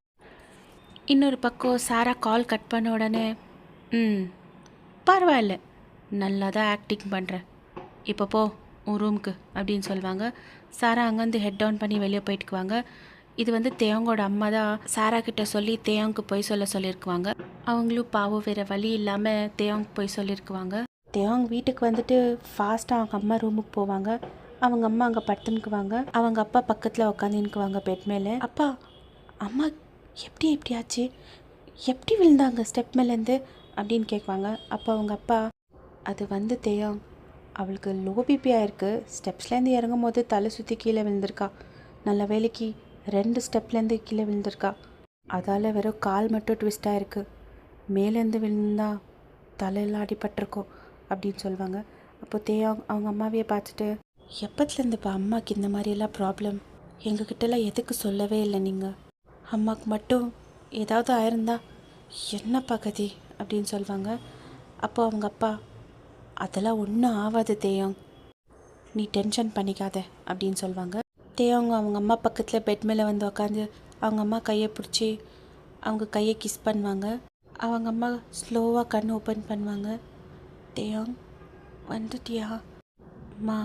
இன்னொரு பக்கம் சாரா கால் கட் பண்ண உடனே, பரவாயில்ல, நல்லா தான் ஆக்டிங் பண்ணுறேன், இப்போ போ உன் ரூமுக்கு அப்படின்னு சொல்லுவாங்க. சாரா அங்கேருந்து ஹெட் டவுன் பண்ணி வெளியே போயிட்டுக்குவாங்க. இது வந்து தேவங்கோட அம்மா தான் சாரா கிட்ட சொல்லி தேவங்க்கு போய் சொல்லியிருக்குவாங்க. அவங்களும் பாவம் வேறு வழி இல்லாமல் தேவங்க்கு போய் சொல்லியிருக்குவாங்க. தேவங்க வீட்டுக்கு வந்துட்டு ஃபாஸ்ட்டாக அவங்க அம்மா ரூமுக்கு போவாங்க. அவங்க அம்மா அங்கே படுத்துனுக்குவாங்க. அவங்க அப்பா பக்கத்தில் உட்காந்துன்னுக்குவாங்க பெட் மேலே. அப்பா, அம்மா எப்படி ஆச்சு, எப்படி விழுந்தாங்க ஸ்டெப் மேலேருந்து அப்படின்னு கேட்குவாங்க. அப்போ அவங்க அப்பா, அது வந்து தேயம், அவளுக்கு லோ பிபி ஆயிருக்கு, ஸ்டெப்ஸ்லேருந்து இறங்கும் போது தலை சுற்றி கீழே விழுந்திருக்கா. நல்ல வேலைக்கு 2 ஸ்டெப்லேருந்து கீழே விழுந்திருக்கா. அதால் வெறும் கால் மட்டும் ட்விஸ்ட் ஆகிருக்கு. மேலேருந்து விழுந்தா தலையெல்லாம் அடிபட்டிருக்கோம் அப்படின்னு சொல்லுவாங்க. அப்போ தேயம் அவங்க அம்மாவையே பார்த்துட்டு, எப்பத்துலேருந்துப்பா அம்மாவுக்கு இந்த மாதிரியெல்லாம் ப்ராப்ளம்? எங்ககிட்டலாம் எதுக்கு சொல்லவே இல்லை நீங்கள்? அம்மாவுக்கு மட்டும் ஏதாவது ஆயிருந்தா என்னப்பா கதி அப்படின்னு சொல்லுவாங்க. அப்போ அவங்க அப்பா, அதெல்லாம் ஒன்றும் ஆகாது தேயம், நீ டென்ஷன் பண்ணிக்காத அப்படின்னு சொல்லுவாங்க. தேவங்க அவங்க அம்மா பக்கத்தில் பெட் மேலே வந்து உக்காந்து அவங்க அம்மா கையை பிடிச்சி அவங்க கையை கிஸ் பண்ணுவாங்க. அவங்க அம்மா ஸ்லோவாக கண் ஓப்பன் பண்ணுவாங்க. தேவங், வந்துட்டியா அம்மா?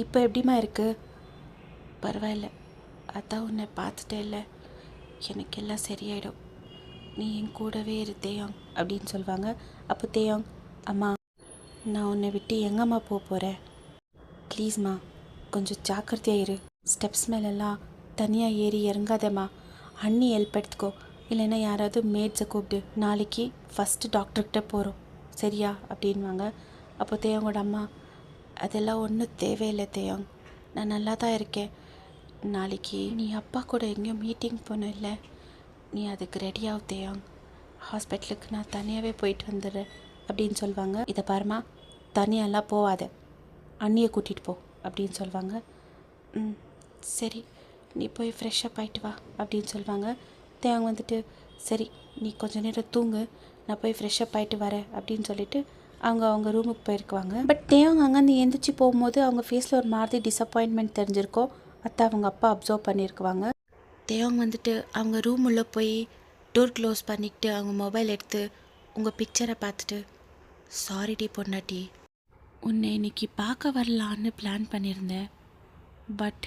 இப்போ எப்படிம்மா இருக்கு? பரவாயில்ல, அதான் உன்னை பார்த்துட்டே இல்லை, எனக்கு எல்லாம் சரியாயிடும், நீ என் கூடவே இரு தேவங் அப்படின்னு சொல்லுவாங்க. அப்போ தேவங், அம்மா நான் உன்னை விட்டு எங்கம்மா போக போகிறேன், ப்ளீஸ்மா கொஞ்சம் ஜாக்கிரதையாக இரு, ஸ்டெப்ஸ் மேலெல்லாம் தனியாக ஏறி இறங்காதம்மா, அண்ணி ஹெல்ப் எடுத்துக்கோ, இல்லைன்னா யாராவது மேட்ஸை கூப்பிட்டு, நாளைக்கு ஃபஸ்ட்டு டாக்டர்கிட்ட போகிறோம் சரியா அப்படின்வாங்க. அப்போ தேவங்கோட அம்மா, அதெல்லாம் ஒன்றும் தேவையில்லை தேவங், நான் நல்லா தான் இருக்கேன், நாளைக்கு நீ அப்பா கூட எங்கேயோ மீட்டிங் போன இல்லை, நீ அதுக்கு ரெடியாகும் தேவங், ஹாஸ்பிட்டலுக்கு நான் தனியாகவே போயிட்டு வந்துடுறேன் அப்படின்னு சொல்லுவாங்க. இதை பாருமா, தனியெல்லாம் போகாத, அண்ணியை கூட்டிகிட்டு போ அப்படின்னு சொல்லுவாங்க. ம் சரி, நீ போய் ஃப்ரெஷ்ஷப் ஆகிட்டு வா அப்படின்னு சொல்லுவாங்க. தேவங்க வந்துட்டு, சரி நீ கொஞ்சம் நேரம் தூங்கு, நான் போய் ஃப்ரெஷ்ஷப் ஆகிட்டு வரேன் அப்படின்னு சொல்லிட்டு அவங்க ரூமுக்கு போயிருக்குவாங்க. பட் தேவங்க அங்கேருந்து எழுந்திரிச்சு போகும்போது அவங்க ஃபேஸில் ஒரு மாதிரி டிசப்பாயின்மெண்ட் தெரிஞ்சிருக்கோம். அதை அவங்க அப்பா அப்சர்வ் பண்ணியிருக்குவாங்க. தேவங்க வந்துட்டு அவங்க ரூம் உள்ளே போய் டோர் க்ளோஸ் பண்ணிக்கிட்டு அவங்க மொபைல் எடுத்து உங்கள் பிக்சரை பார்த்துட்டு, சாரிடி பொண்டாட்டி, உன்னை இன்னைக்கு பார்க்க வரலான்னு பிளான் பண்ணியிருந்தேன், பட்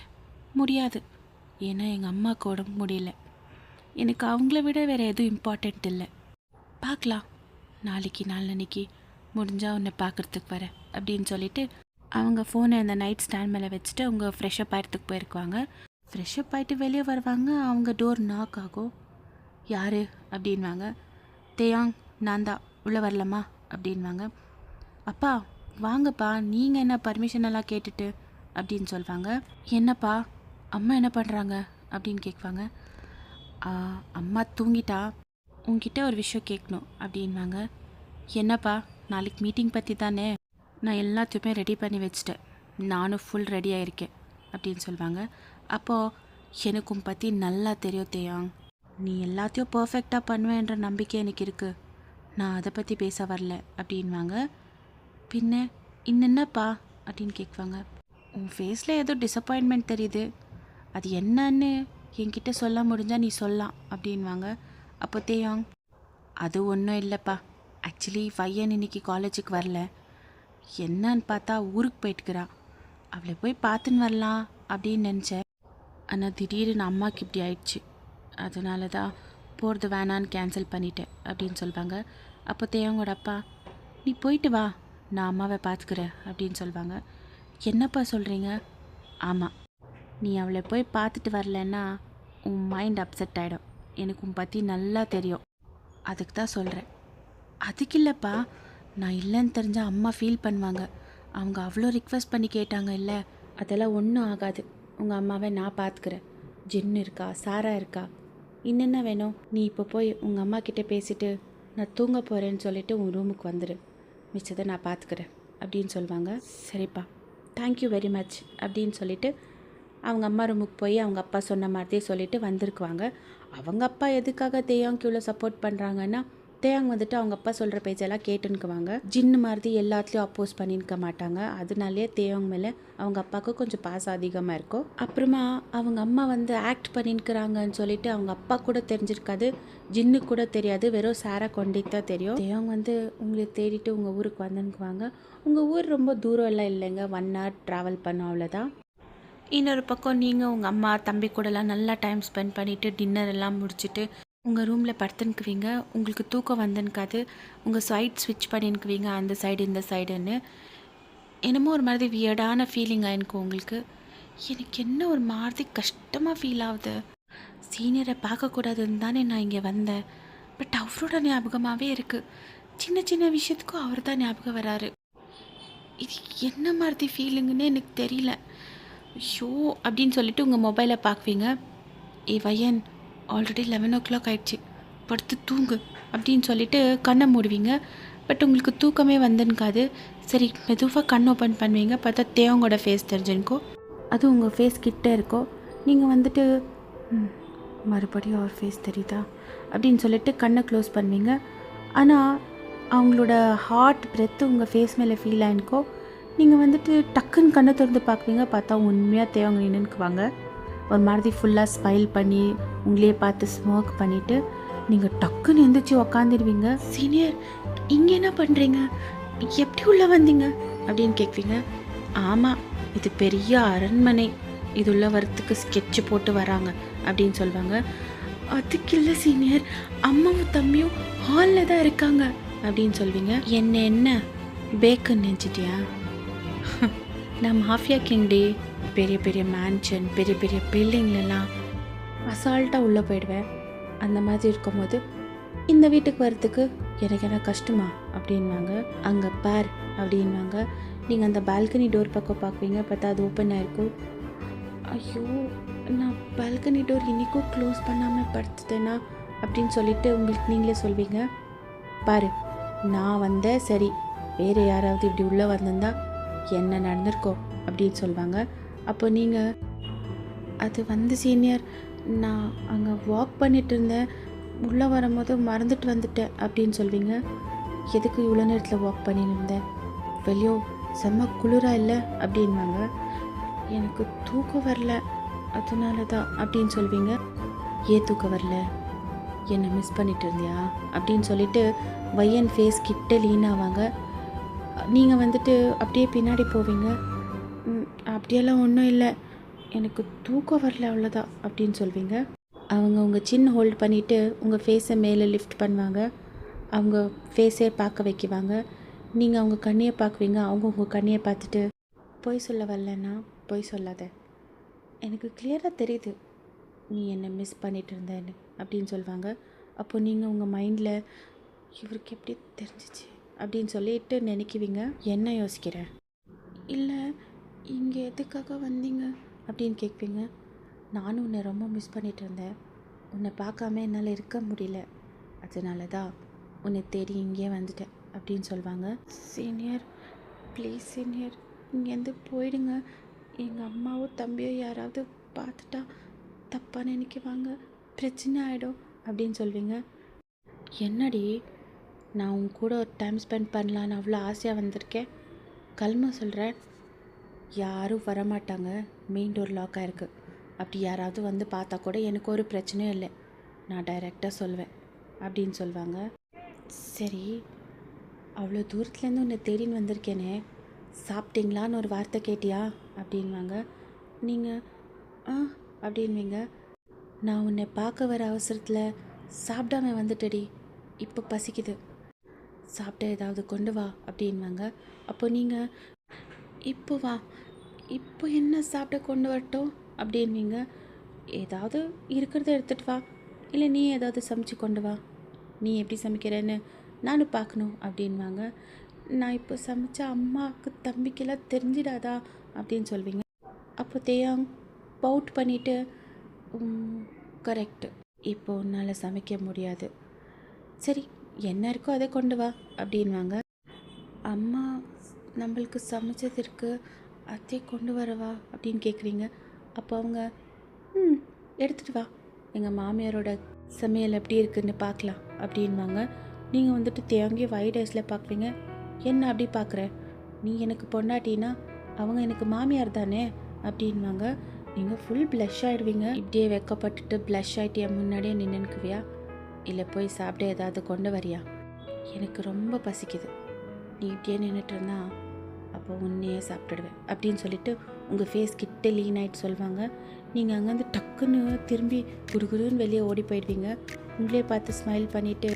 முடியாது, ஏன்னா எங்கள் அம்மாவுக்கு உடம்பு முடியல, எனக்கு அவங்கள விட வேறு எதுவும் இம்பார்ட்டண்ட் இல்லை, பார்க்கலாம், நாளைக்கு நாளன்னைக்கு முடிஞ்சால் உன்னை பார்க்குறதுக்கு வரேன் அப்படின்னு சொல்லிட்டு அவங்க ஃபோனை அந்த நைட் ஸ்டாண்ட் மேலே வச்சுட்டு அவங்க ஃப்ரெஷ்ஷப் ஆகிறதுக்கு போயிருக்குவாங்க. ஃப்ரெஷ்ஷப் ஆகிட்டு வெளியே வருவாங்க. அவங்க டோர் நாக் ஆகும். யார் அப்படின்வாங்க. தேயாங், நான் தான், உள்ளே வரலாமா அப்படின்வாங்க. அப்பா வாங்கப்பா, நீங்கள் என்ன பர்மிஷன் எல்லாம் கேட்டுட்டு அப்படின்னு சொல்லுவாங்க. என்னப்பா அம்மா என்ன பண்ணுறாங்க அப்படின்னு கேட்குவாங்க. அம்மா தூங்கிட்டா, உங்ககிட்ட ஒரு விஷயம் கேட்கணும் அப்படின்வாங்க. என்னப்பா? நாளைக்கு மீட்டிங் பற்றி தானே, நான் எல்லாத்தையுமே ரெடி பண்ணி வச்சிட்டேன், நானும் ஃபுல் ரெடியாக இருக்கேன் அப்படின்னு சொல்லுவாங்க. அப்போது எனக்கும் பற்றி நல்லா தெரியும் தேயாங், நீ எல்லாத்தையும் பர்ஃபெக்டாக பண்ணுவேன்ற நம்பிக்கை எனக்கு இருக்குது, நான் அதை பற்றி பேச வரல அப்படின்வாங்க. பின்ன இன்னென்னப்பா அப்படின்னு கேட்குவாங்க. உன் ஃபேஸில் ஏதோ டிசப்பாயின்மெண்ட் தெரியுது, அது என்னன்னு என்கிட்ட சொல்ல முடிஞ்சால் நீ சொல்லலாம் அப்படின்வாங்க. அப்போ தேயாங், அது ஒன்றும் இல்லைப்பா, ஆக்சுவலி பையன் இன்னைக்கு காலேஜுக்கு வரல, என்னன்னு பார்த்தா ஊருக்கு போயிட்டுக்கிறா, அவளை போய் பார்த்துன்னு வரலாம் அப்படின்னு நினச்சேன், ஆனால் திடீர்னு அம்மாவுக்கு இப்படி ஆயிடுச்சு, அதனால தான் போகிறது வேணான்னு கேன்சல் பண்ணிட்டேன் அப்படின்னு சொல்லுவாங்க. அப்போ தேவங்கோட அப்பா, நீ போயிட்டு வா, நான் அம்மாவை பார்த்துக்கிறேன் அப்படின்னு சொல்லுவாங்க. என்னப்பா சொல்கிறீங்க? ஆமாம், நீ அவளை போய் பார்த்துட்டு வரலன்னா உன் மைண்ட் அப்செட் ஆகிடும், எனக்கு உன் பற்றி நல்லா தெரியும், அதுக்கு தான் சொல்கிறேன். அதுக்கு இல்லைப்பா, நான் இல்லைன்னு தெரிஞ்சால் அம்மா ஃபீல் பண்ணுவாங்க, அவங்க அவ்வளோ ரிக்வெஸ்ட் பண்ணி கேட்டாங்க இல்லை, அதெல்லாம் ஒன்றும் ஆகாது, உங்கள் அம்மாவை நான் பார்த்துக்கிறேன், ஜின் இருக்கா, சாரா இருக்கா, இன்னென்ன வேணும், நீ இப்போ போய் உங்கள் அம்மா கிட்டே பேசிவிட்டு நான் தூங்க போகிறேன்னு சொல்லிவிட்டு உன் ரூமுக்கு வந்துடு, மிச்சத்தை நான் பார்த்துக்கிறேன் அப்படின்னு சொல்லுவாங்க. சரிப்பா, தேங்க்யூ வெரி மச் அப்படின்னு சொல்லிவிட்டு அவங்க அம்மா ரூமுக்கு போய் அவங்க அப்பா சொன்ன மாதிரியே சொல்லிவிட்டு வந்திருக்குவாங்க. அவங்க அப்பா எதுக்காக தேயாங்க்கு இவ்வளோ சப்போர்ட் பண்ணுறாங்கன்னா, தேயாங் வந்துட்டு அவங்க அப்பா சொல்கிற பேச்செல்லாம் கேட்டுன்னுக்குவாங்க, ஜின்னு மாதிரி எல்லாத்துலேயும் அப்போஸ் பண்ணிருக்க மாட்டாங்க, அதனாலேயே தேயாங் மேலே அவங்க அப்பாவுக்கு கொஞ்சம் பாசம் அதிகமாக இருக்கும். அப்புறமா அவங்க அம்மா வந்து ஆக்ட் பண்ணிருக்கிறாங்கன்னு சொல்லிட்டு அவங்க அப்பா கூட தெரிஞ்சிருக்காது, ஜின்னு கூட தெரியாது, வெறும் சாரா கொண்டிட்டு தான் தெரியும். தேயாங் வந்து உங்களை தேடிட்டு உங்கள் ஊருக்கு வந்துன்னுக்குவாங்க. உங்கள் ஊர் ரொம்ப தூரம் எல்லாம் இல்லைங்க, 1 hour ட்ராவல் பண்ணோம், அவ்வளோதான். இன்னொரு பக்கம் நீங்கள் உங்கள் அம்மா தம்பி கூடலாம் நல்லா டைம் ஸ்பெண்ட் பண்ணிவிட்டு டின்னர் எல்லாம் முடிச்சுட்டு உங்கள் ரூமில் படுத்துன்னுக்குவீங்க, உங்களுக்கு தூக்கம் வந்துன்னுக்காது, உங்கள் சைட் ஸ்விட்ச் பண்ணின்னுக்குவீங்க, அந்த சைடு இந்த சைடுன்னு, என்னமோ ஒரு மாதிரி வியர்டான ஃபீலிங் ஆயிருக்கும் உங்களுக்கு. எனக்கு என்ன ஒரு மாதிரி கஷ்டமாக ஃபீல் ஆகுது, சீனியரை பார்க்கக்கூடாதுன்னு தானே நான் இங்கே வந்தேன், பட் அவரோட ஞாபகமாகவே இருக்குது. சின்ன சின்ன விஷயத்துக்கும் அவர் தான் ஞாபகம் வராரு. இது என்ன மாதிரி ஃபீலிங்குன்னு எனக்கு தெரியல. ஷோ அப்படின்னு சொல்லிட்டு உங்கள் மொபைலை பார்க்குவீங்க. வயன் ஆல்ரெடி 11 ஆயிடுச்சு, படுத்து தூங்கு அப்படின்னு சொல்லிட்டு கண்ணை மூடுவீங்க. பட் உங்களுக்கு தூக்கமே வந்துன்னுக்காது. சரி மெதுவாக கண் ஓப்பன் பண்ணுவீங்க. பார்த்தா தேவங்கோட ஃபேஸ் தெரிஞ்சுருக்கோ. அது உங்கள் ஃபேஸ் கிட்டே இருக்கோ. நீங்கள் வந்துட்டு மறுபடியும் அவர் ஃபேஸ் தெரியுதா அப்படின்னு சொல்லிட்டு கண்ணை க்ளோஸ் பண்ணுவீங்க. ஆனால் அவங்களோட ஹார்ட் பிரெத்து உங்கள் ஃபேஸ் மேலே ஃபீல் ஆகிருக்கோ. நீங்கள் வந்துட்டு டக்குன்னு கண்ணை திறந்து பார்க்குவீங்க. பார்த்தா உண்மையாக தேவங்க நின்றுக்குவாங்க. ஒரு மாதிரி ஃபுல்லாக ஸ்மைல் பண்ணி உங்களையே பார்த்து ஸ்மோக் பண்ணிவிட்டு நீங்கள் டக்குன்னு எழுந்திரிச்சு உக்காந்துடுவீங்க. சீனியர் இங்கே என்ன பண்ணுறீங்க, எப்படி உள்ளே வந்தீங்க அப்படின்னு கேட்குவீங்க. ஆமாம், இது பெரிய அரண்மனை, இது உள்ள வரத்துக்கு ஸ்கெட்சு போட்டு வராங்க அப்படின்னு சொல்லுவாங்க. அதுக்கு இல்லை சீனியர், அம்மாவும் தம்பியும் ஹாலில் தான் இருக்காங்க அப்படின்னு சொல்வீங்க. என்ன பேக்குன்னு நினச்சிட்டியா? நான் மாஃபியா கிங்டே. பெரிய பெரிய மேன்ஷன், பெரிய பெரிய பில்டிங்லலாம் அசால்ட்டாக உள்ளே போயிடுவேன். அந்த மாதிரி இருக்கும்போது இந்த வீட்டுக்கு வர்றதுக்கு எனக்கு என்ன கஷ்டமா அப்படின்வாங்க. அங்கே பார் அப்படின்வாங்க. நீங்கள் அந்த பால்கனி டோர் பக்கம் பார்க்குவீங்க. பார்த்தா அது ஓப்பன் ஆகிருக்கும். ஐயோ, நான் பால்கனி டோர் இன்றைக்கும் க்ளோஸ் பண்ணாமல் படுத்துட்டேனா அப்படின்னு சொல்லிட்டு உங்களுக்கு நீங்களே சொல்வீங்க. பாரு, நான் வந்தேன் சரி, வேறு யாராவது இப்படி உள்ளே வந்திருந்தா என்ன நடந்திருக்கோம் அப்படின்னு சொல்லுவாங்க. அப்போ நீங்கள் அது வந்து சீனியர், நான் அங்கே வாக் பண்ணிட்டு இருந்தேன், உள்ளே வரும்போது மறந்துட்டு வந்துட்டேன் அப்படின்னு சொல்வீங்க. எதுக்கு இவ்வளோ நேரத்தில் வாக் பண்ணின்னு இருந்தேன், வெளியோ செம்ம குளிரா இல்லை அப்படின்வாங்க. எனக்கு தூக்கம் வரல அதனால தான் அப்படின்னு சொல்வீங்க. ஏன் தூக்கம் வரல, என்னை மிஸ் பண்ணிட்டு இருந்தியா அப்படின்னு சொல்லிட்டு வையன் ஃபேஸ் கிட்ட லீன் ஆவாங்க. நீங்கள் வந்துட்டு அப்படியே பின்னாடி போவீங்க. அப்படியெல்லாம் ஒன்றும் இல்லை, எனக்கு தூக்கம் வரல அவ்வளோதான் அப்படின்னு சொல்வீங்க. அவங்க உங்கள் சின்ன ஹோல்ட் பண்ணிவிட்டு உங்கள் ஃபேஸை மேலே லிஃப்ட் பண்ணுவாங்க. அவங்க ஃபேஸே பார்க்க வைக்குவாங்க. நீங்கள் அவங்க கண்ணியை பார்க்குவீங்க. அவங்க உங்கள் கண்ணியை பார்த்துட்டு பொய் சொல்ல வரலன்னா பொய் சொல்லாத, எனக்கு கிளியராக தெரியுது நீ என்னை மிஸ் பண்ணிட்டு இருந்தேன்னு அப்படின்னு சொல்லுவாங்க. அப்போ நீங்கள் உங்கள் மைண்டில் இவருக்கு எப்படி தெரிஞ்சிச்சு அப்படின்னு சொல்லிட்டு நினைக்குவீங்க. என்ன யோசிக்கிறேன், இல்லை இங்கே எதுக்காக வந்தீங்க அப்படின்னு கேட்பீங்க. நானும் உன்னை ரொம்ப மிஸ் பண்ணிட்டு இருந்தேன், உன்னை பார்க்காம என்னால் இருக்க முடியல, அதனால தான் உன்னை தேடி இங்கேயே வந்துட்டேன் அப்படின்னு சொல்லுவாங்க. சீனியர் ப்ளீஸ் சீனியர், இங்கேருந்து போயிடுங்க, எங்கள் அம்மாவோ தம்பியோ யாராவது பார்த்துட்டா தப்பாக நினைக்குவாங்க, பிரச்சனை ஆகிடும் அப்படின்னு சொல்வீங்க. என்னடி, நான் உன் கூட ஒரு டைம் ஸ்பெண்ட் பண்ணலான்னு அவ்வளோ ஆசையாக வந்திருக்கேன், கல்மா சொல்கிறேன். யாரும் வரமாட்டாங்க, மெயின் டோர் லாக் ஆகிருக்கு, அப்படி யாராவது வந்து பார்த்தா கூட எனக்கு ஒரு பிரச்சனையும் இல்லை, நான் டைரெக்டாக சொல்வேன் அப்படின்னு சொல்லுவாங்க. சரி, அவ்வளோ தூரத்துலேருந்து உன்னை தேடின்னு வந்திருக்கேனே, சாப்பிட்டீங்களான்னு ஒரு வார்த்தை கேட்டியா அப்படின்வாங்க. நீங்கள் அப்படின்வீங்க. நான் உன்னை பார்க்க வர அவசரத்தில் சாப்பிடாம வந்துட்டடி, இப்போ பசிக்குது, சாப்பிட்ட ஏதாவது கொண்டு வா அப்படின்வாங்க. அப்போ நீங்கள் இப்போ வா, இப்போ என்ன சாப்பிட கொண்டு வரட்டும் அப்படின்வீங்க. ஏதாவது இருக்கிறத எடுத்துகிட்டு வா, இல்லை நீ ஏதாவது சமைச்சு கொண்டு வா, நீ எப்படி சமைக்கிறேன்னு நானும் பார்க்கணும் அப்படின்வாங்க. நான் இப்போ சமைச்சா அம்மாவுக்கு தம்பிக்கெல்லாம் தெரிஞ்சிடாதா அப்படின்னு சொல்வீங்க. அப்போ தேயாங் பவுட் பண்ணிவிட்டு கரெக்டு, இப்போ உன்னால் சமைக்க முடியாது, சரி என்ன இருக்கோ அதை கொண்டு வா அப்படின்வாங்க. அம்மா நம்மளுக்கு சமைச்சது இருக்குது, அதே கொண்டு வரவா அப்படின்னு கேட்குறீங்க. அப்போ அவங்க எடுத்துகிட்டு வா, எங்கள் மாமியாரோட சமையல் எப்படி இருக்குன்னு பார்க்கலாம் அப்படின்வாங்க. நீங்கள் வந்துட்டு தேங்கி வைட் ஐஸில் பார்க்குறீங்க. என்ன அப்படி பார்க்குற, நீ எனக்கு பொண்டாட்டினா அவங்க எனக்கு மாமியார் தானே அப்படின்வாங்க. நீங்கள் ஃபுல் ப்ளஷ் ஆகிடுவீங்க. இப்படியே வெக்கப்பட்டுட்டு ப்ளஷ் ஆகிட்டு என் முன்னாடியே நின்றுக்குவியா, இல்லை போய் சாப்பிட ஏதாவது கொண்டு வரியா, எனக்கு ரொம்ப பசிக்குது, நீ இப்படியே நின்றுட்டு இருந்தா அப்போ உன்னையே சாப்பிட்டுடுவேன் அப்படின்னு சொல்லிட்டு உங்கள் ஃபேஸ் கிட்ட லீன் ஆகிட்டு சொல்லுவாங்க. நீங்கள் அங்கேருந்து டக்குன்னு திரும்பி குடுகுடுன்னு வெளியே ஓடி போயிடுவீங்க. உங்களே பார்த்து ஸ்மைல் பண்ணிவிட்டு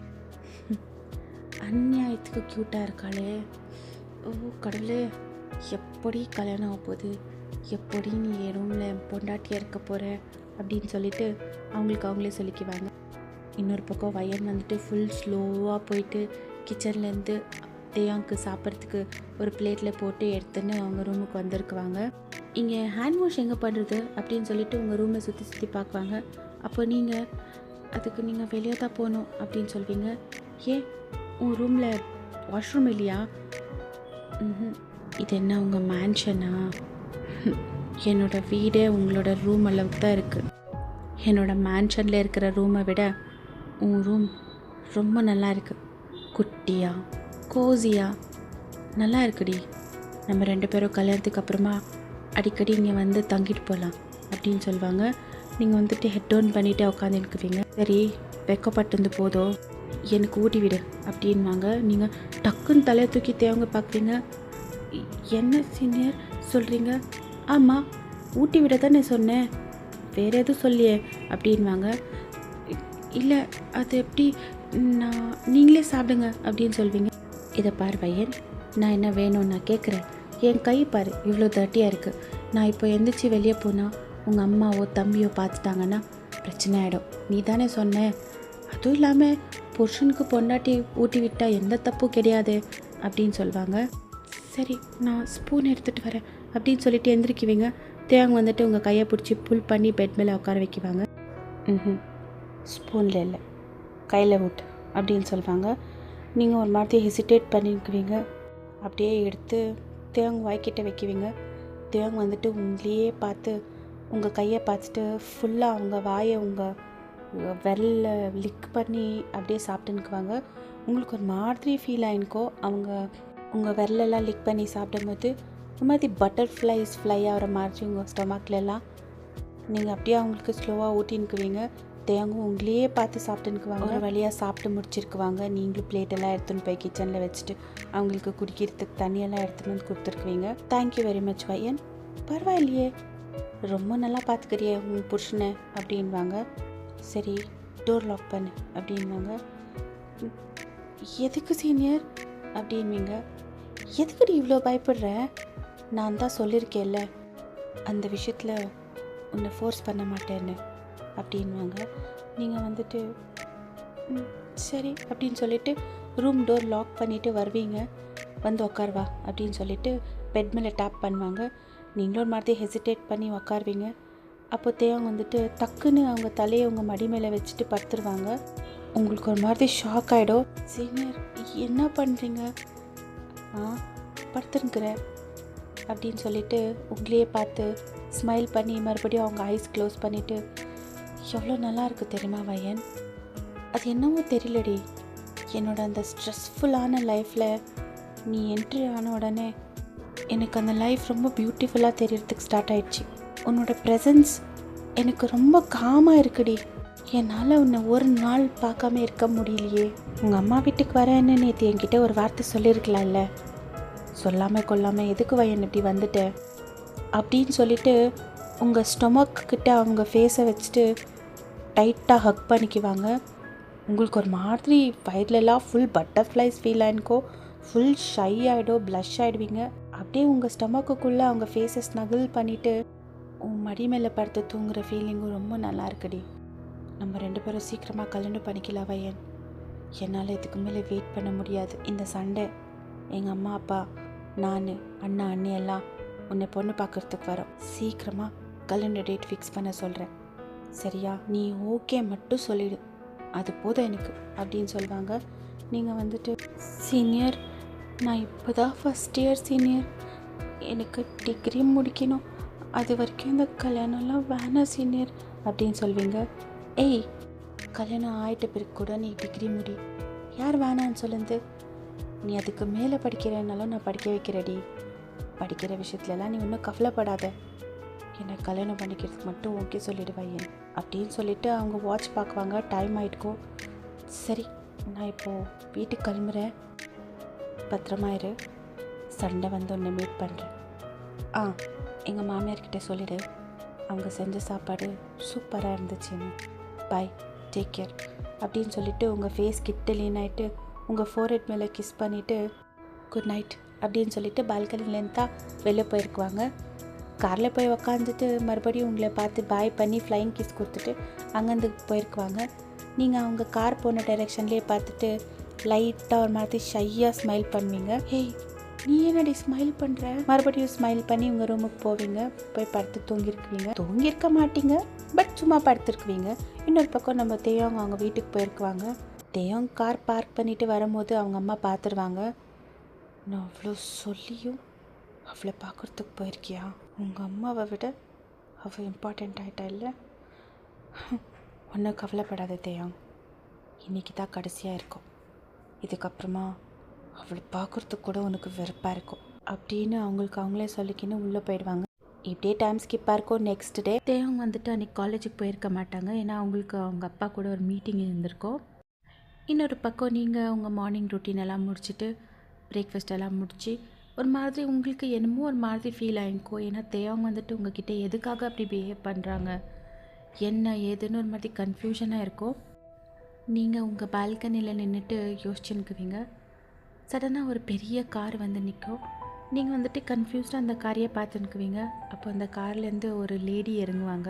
அந்நியாயத்துக்கு க்யூட்டாக இருக்காளே, ஓ கடவுளே, எப்படி கல்யாணம் ஆக போகுது, எப்படி நீ என் ரூமில் பொண்டாட்டியாக இருக்க போகிற அப்படின்னு சொல்லிட்டு அவங்களுக்கு அவங்களே சொல்லிக்குவாங்க. இன்னொரு பக்கம் வயன் வந்துட்டு ஃபுல் ஸ்லோவாக போயிட்டு கிச்சன்லேருந்து தேயாங்க்கு சாப்பிட்றதுக்கு ஒரு பிளேட்டில் போட்டு எடுத்துன்னு அவங்க ரூமுக்கு வந்திருக்குவாங்க. இங்கே ஹேண்ட் வாஷ் எங்கே பண்ணுறது அப்படின்னு சொல்லிட்டு உங்கள் ரூமை சுற்றி சுற்றி பார்க்குவாங்க. அப்போ நீங்கள் அதுக்கு நீங்கள் வெளியே தான் போகணும் அப்படின்னு சொல்வீங்க. ஏன் உன் ரூமில் வாஷ்ரூம் இல்லையா? இது என்ன உங்கள் மேன்ஷனா? என்னோடய வீடே உங்களோட ரூம் அளவுக்கு தான் இருக்குது. என்னோடய மேன்ஷனில் இருக்கிற ரூமை விட உன் ரூம் ரொம்ப நல்லா இருக்குது. குட்டியாக கோசியாக நல்லா இருக்குடி. நம்ம 2 பேரும் கல்யாணத்துக்கு அப்புறமா அடிக்கடி இங்கே வந்து தங்கிட்டு போகலாம் அப்படின்னு சொல்லுவாங்க. நீங்கள் வந்துட்டு ஹெட் டவுன் பண்ணிவிட்டு உட்காந்துருக்குவீங்க. சரி வெக்கப்பட்டு போதோ எனக்கு ஊட்டி விடு அப்படின்வாங்க. நீங்கள் டக்குன்னு தலையை தூக்கி தேவங்க பார்க்குறீங்க. என்ன சீனியர் சொல்கிறீங்க? ஆமாம் ஊட்டி விட தானே சொன்னேன், வேறு எதுவும் சொல்லியே அப்படின்வாங்க. இல்லை அது எப்படி, நீங்களே சாப்பிடுங்க அப்படின்னு சொல்வீங்க. இதை பார் பையன், நான் என்ன வேணும் நான் கேட்குறேன். என் கை பாரு இவ்வளோ தட்டியாக இருக்குது. நான் இப்போ எந்திரிச்சு வெளியே போனால் உங்கள் அம்மாவோ தம்பியோ பார்த்துட்டாங்கன்னா பிரச்சனை ஆகிடும். நீ தானே சொன்ன. அதுவும் இல்லாமல் புருஷனுக்கு பொண்டாட்டி ஊட்டி விட்டால் எந்த தப்பும் கிடையாது அப்படின்னு சொல்லுவாங்க. சரி நான் ஸ்பூன் எடுத்துகிட்டு வரேன் அப்படின்னு சொல்லிட்டு எந்திரிக்குவீங்க. தேவங்க வந்துட்டு உங்கள் கையை பிடிச்சி புல் பண்ணி பெட் மேலே உட்கார வைக்குவாங்க. ஸ்பூனில் இல்லை கையில் ஊட்டு அப்படின்னு சொல்லுவாங்க. நீங்கள் ஒரு மாதிரி ஹெசிடேட் பண்ணிக்குவீங்க. அப்படியே எடுத்து தேவங்க வாய்க்கிட்ட வைக்குவீங்க. தேவங்க வந்துட்டு உங்களையே பார்த்து உங்கள் கையை பார்த்துட்டு ஃபுல்லாக அவங்க வாயை உங்கள் விரலில் லிக் பண்ணி அப்படியே சாப்பிட்டுன்னுக்குவாங்க. உங்களுக்கு ஒரு மாதிரி ஃபீல் ஆகிருக்கோ அவங்க உங்கள் விரலெல்லாம் லிக் பண்ணி சாப்பிடும்போது ஒரு மாதிரி பட்டர்ஃப்ளைஸ் ஃப்ளை ஆகிற மாதிரி உங்கள் ஸ்டொமக்லலாம் நீங்கள் அப்படியே அவங்களுக்கு ஸ்லோவாக ஊட்டின்னுக்குவீங்க. தேங்கும் உங்களையே பார்த்து சாப்பிட்டுன்னுக்குவாங்க. ஒரு வழியாக சாப்பிட்டு முடிச்சிருக்குவாங்க. நீங்களும் பிளேட்டெல்லாம் எடுத்துன்னு போய் கிச்சனில் வச்சுட்டு அவங்களுக்கு குடிக்கிறதுக்கு தண்ணியெல்லாம் எடுத்துன்னு வந்து கொடுத்துருக்குவீங்க. தேங்க்யூ வெரி மச் வயன். பரவாயில்லையே ரொம்ப நல்லா பார்த்துக்கிறியே உங்கள் புருஷனை அப்படின்வாங்க. சரி டோர் லாக் பண்ணு அப்படின்வாங்க. எதுக்கு சீனியர் அப்படின்வீங்க. எதுக்குடி இவ்வளோ பயப்படுற? நான் தான் சொல்லியிருக்கேன்ல அந்த விஷயத்தில் உன்னை ஃபோர்ஸ் பண்ண மாட்டேன்னு அப்படின்வாங்க. நீங்கள் வந்துட்டு சரி அப்படின்னு சொல்லிவிட்டு ரூம் டோர் லாக் பண்ணிவிட்டு வருவீங்க. வந்து உட்காருவா அப்படின்னு சொல்லிவிட்டு பெட் மேலே டேப் பண்ணுவாங்க. நீங்களும் ஒரு மாதிரி ஹெசிடேட் பண்ணி உட்காருவீங்க. அப்போ தேவங்க வந்துட்டு டக்குன்னு அவங்க தலையை உங்கள் மடி மேலே வச்சுட்டு படுத்துருவாங்க. உங்களுக்கு ஒரு மாதிரி ஷாக் ஆகிடும். சீனியர் என்ன பண்ணுறீங்க? படுத்துருக்குற அப்படின்னு சொல்லிவிட்டு உங்களையே பார்த்து ஸ்மைல் பண்ணி மறுபடியும் அவங்க ஐஸ் க்ளோஸ் பண்ணிவிட்டு எவ்வளோ நல்லா இருக்குது தெரியுமா வயன்? அது என்னவோ தெரியலடி, என்னோட அந்த ஸ்ட்ரெஸ்ஃபுல்லான லைஃப்பில் நீ என்ட்ரி ஆன உடனே எனக்கு அந்த லைஃப் ரொம்ப பியூட்டிஃபுல்லாக தெரியறதுக்கு ஸ்டார்ட் ஆயிடுச்சு. உன்னோட ப்ரெசன்ஸ் எனக்கு ரொம்ப காமாக இருக்குடி. என்னால் உன்னை ஒரு நாள் பார்க்காம இருக்க முடியலையே. உங்கள் அம்மா வீட்டுக்கு வரேன்னு நேற்று என்கிட்ட ஒரு வார்த்தை சொல்லியிருக்கலாம்ல, சொல்லாமல் கொள்ளாமல் எதுக்கு வயன் இப்படி வந்துட்ட அப்படின்னு சொல்லிட்டு உங்கள் ஸ்டொமக் கிட்ட அவங்க ஃபேஸை வச்சுட்டு டைட்டாக ஹக் பண்ணிக்குவாங்க. உங்களுக்கு ஒரு மாதிரி வயிறுலலாம் ஃபுல் பட்டர்ஃப்ளைஸ் ஃபீல் ஆகிருக்கோ, ஃபுல் ஷை ஆகிடும், ப்ளஷ் ஆகிடுவீங்க. அப்படியே உங்கள் ஸ்டொமக்குள்ளே அவங்க ஃபேஸை ஸ்னகிள் பண்ணிவிட்டு உன் மடி மேலே படுத்து தூங்குகிற ஃபீலிங்கும் ரொம்ப நல்லா இருக்குடி. நம்ம 2 பேரும் சீக்கிரமாக கல்யாணம் பண்ணிக்கலாம் வயன். என்னால் இதுக்கு மேலே வெயிட் பண்ண முடியாது. இந்த சண்டே எங்கள் அம்மா அப்பா நான் அண்ணா அண்ணி எல்லாம் உன்னை பொண்ணு பார்க்குறதுக்கு வரோம். சீக்கிரமாக கல்யாண டேட் ஃபிக்ஸ் பண்ண சொல்கிறேன், சரியா? நீ ஓகே மட்டும் சொல்லிடு, அது போதும் எனக்கு அப்படின்னு சொல்லுவாங்க. நீங்கள் வந்துட்டு சீனியர் நான் இப்போ தான் ஃபஸ்ட் இயர் சீனியர், எனக்கு டிகிரி முடிக்கணும், அது வரைக்கும் இந்த கல்யாணம்லாம் வேணாம் சீனியர் அப்படின்னு சொல்வீங்க. ஏய் கல்யாணம் ஆகிட்ட பிறகு கூட நீ டிகிரி முடி, யார் வேணான்னு சொல்லுது? நீ அதுக்கு மேலே படிக்கிறனாலும் நான் படிக்க வைக்கிறடி. படிக்கிற விஷயத்துலலாம் நீ ஒன்றும் கவலைப்படாத, என்னை கல்யாணம் பண்ணிக்கிறதுக்கு மட்டும் ஓகே சொல்லிடுவாயேன் அப்படின்னு சொல்லிவிட்டு அவங்க வாட்ச் பார்க்குவாங்க. டைம் ஆகிட்டுக்கோ. சரி நான் இப்போது வீட்டுக்கு கிளம்புறேன், பத்திரமாயிரு, சண்டை வந்து உன்னை மீட் பண்ணுறேன். எங்கள் மாமியார்கிட்ட சொல்லிவிடு, அவங்க செஞ்ச சாப்பாடு சூப்பராக இருந்துச்சுன்னு. பாய், டேக் கேர் அப்படின்னு சொல்லிவிட்டு உங்கள் ஃபேஸ் கிட்ட லீன் ஆகிட்டு உங்கள் ஃபோர்ஹெட் மேலே கிஸ் பண்ணிவிட்டு குட் நைட் அப்படின்னு சொல்லிவிட்டு பால்கனிலேருந்து தான் வெளில போயிருக்குவாங்க. காரில் போய் உக்காந்துட்டு மறுபடியும் உங்களை பார்த்து பாய் பண்ணி ஃப்ளைங் கிஸ் கொடுத்துட்டு அங்கேருந்து போயிருக்குவாங்க. நீங்கள் அவங்க கார் போன டைரெக்ஷன்லேயே பார்த்துட்டு லைட்டாக ஒரு மாதிரி ஷையாக ஸ்மைல் பண்ணுவீங்க. ஹேய் நீ என்னடி ஸ்மைல் பண்ணுற? மறுபடியும் ஸ்மைல் பண்ணி உங்கள் ரூமுக்கு போவீங்க. போய் படுத்து தூங்கியிருக்க மாட்டீங்க, பட் சும்மா படுத்துருக்குவீங்க. இன்னொரு பக்கம் நம்ம தேயோங்க அவங்க வீட்டுக்கு போயிருக்குவாங்க. தேயோங் கார் பார்க் பண்ணிவிட்டு வரும்போது அவங்க அம்மா பார்த்துருவாங்க. நான் அவ்வளோ சொல்லியும் அவளை பார்க்குறதுக்கு போயிருக்கியா? உங்கள் அம்மாவை விட அவள் இம்பார்ட்டண்ட் ஆகிட்டா இல்லை? ஒன்றும் கவலைப்படாத தேயோங், இன்றைக்கி தான் கடைசியாக இருக்கும். இதுக்கப்புறமா அவளை பார்க்குறதுக்கு கூட உனக்கு வெறுப்பாக இருக்கும் அப்படின்னு அவங்களே சொல்லிக்கின்னு உள்ளே போயிடுவாங்க. இப்படியே டைம் ஸ்கிப்பாக இருக்கும். நெக்ஸ்ட் டே தேவங்க வந்துட்டு அன்றைக்கி காலேஜுக்கு போயிருக்க மாட்டாங்க. ஏன்னா அவங்களுக்கு அவங்க அப்பா கூட ஒரு மீட்டிங் இருந்திருக்கும். இன்னொரு பக்கம் நீங்கள் உங்கள் மார்னிங் ரொட்டீன் எல்லாம் முடிச்சுட்டு பிரேக்ஃபாஸ்ட் எல்லாம் முடித்து ஒரு மாதிரி உங்களுக்கு என்னமோ ஒரு மாதிரி ஃபீல் ஆகிருக்கும். ஏன்னா தேவங்க வந்துட்டு உங்ககிட்ட எதுக்காக அப்படி பிஹேவ் பண்ணுறாங்க, என்ன ஏதுன்னு ஒரு மாதிரி கன்ஃபியூஷனாக இருக்கும். நீங்கள் உங்கள் பால்கனியில் நின்றுட்டு யோசிச்சுன்னுக்குவீங்க. சடனாக ஒரு பெரிய கார் வந்து நிற்கும். நீங்கள் வந்துட்டு கன்ஃபியூஸ்டாக அந்த காரையே பார்த்துன்னுக்குவீங்க. அப்போ அந்த கார்லேருந்து ஒரு லேடி இறங்குவாங்க.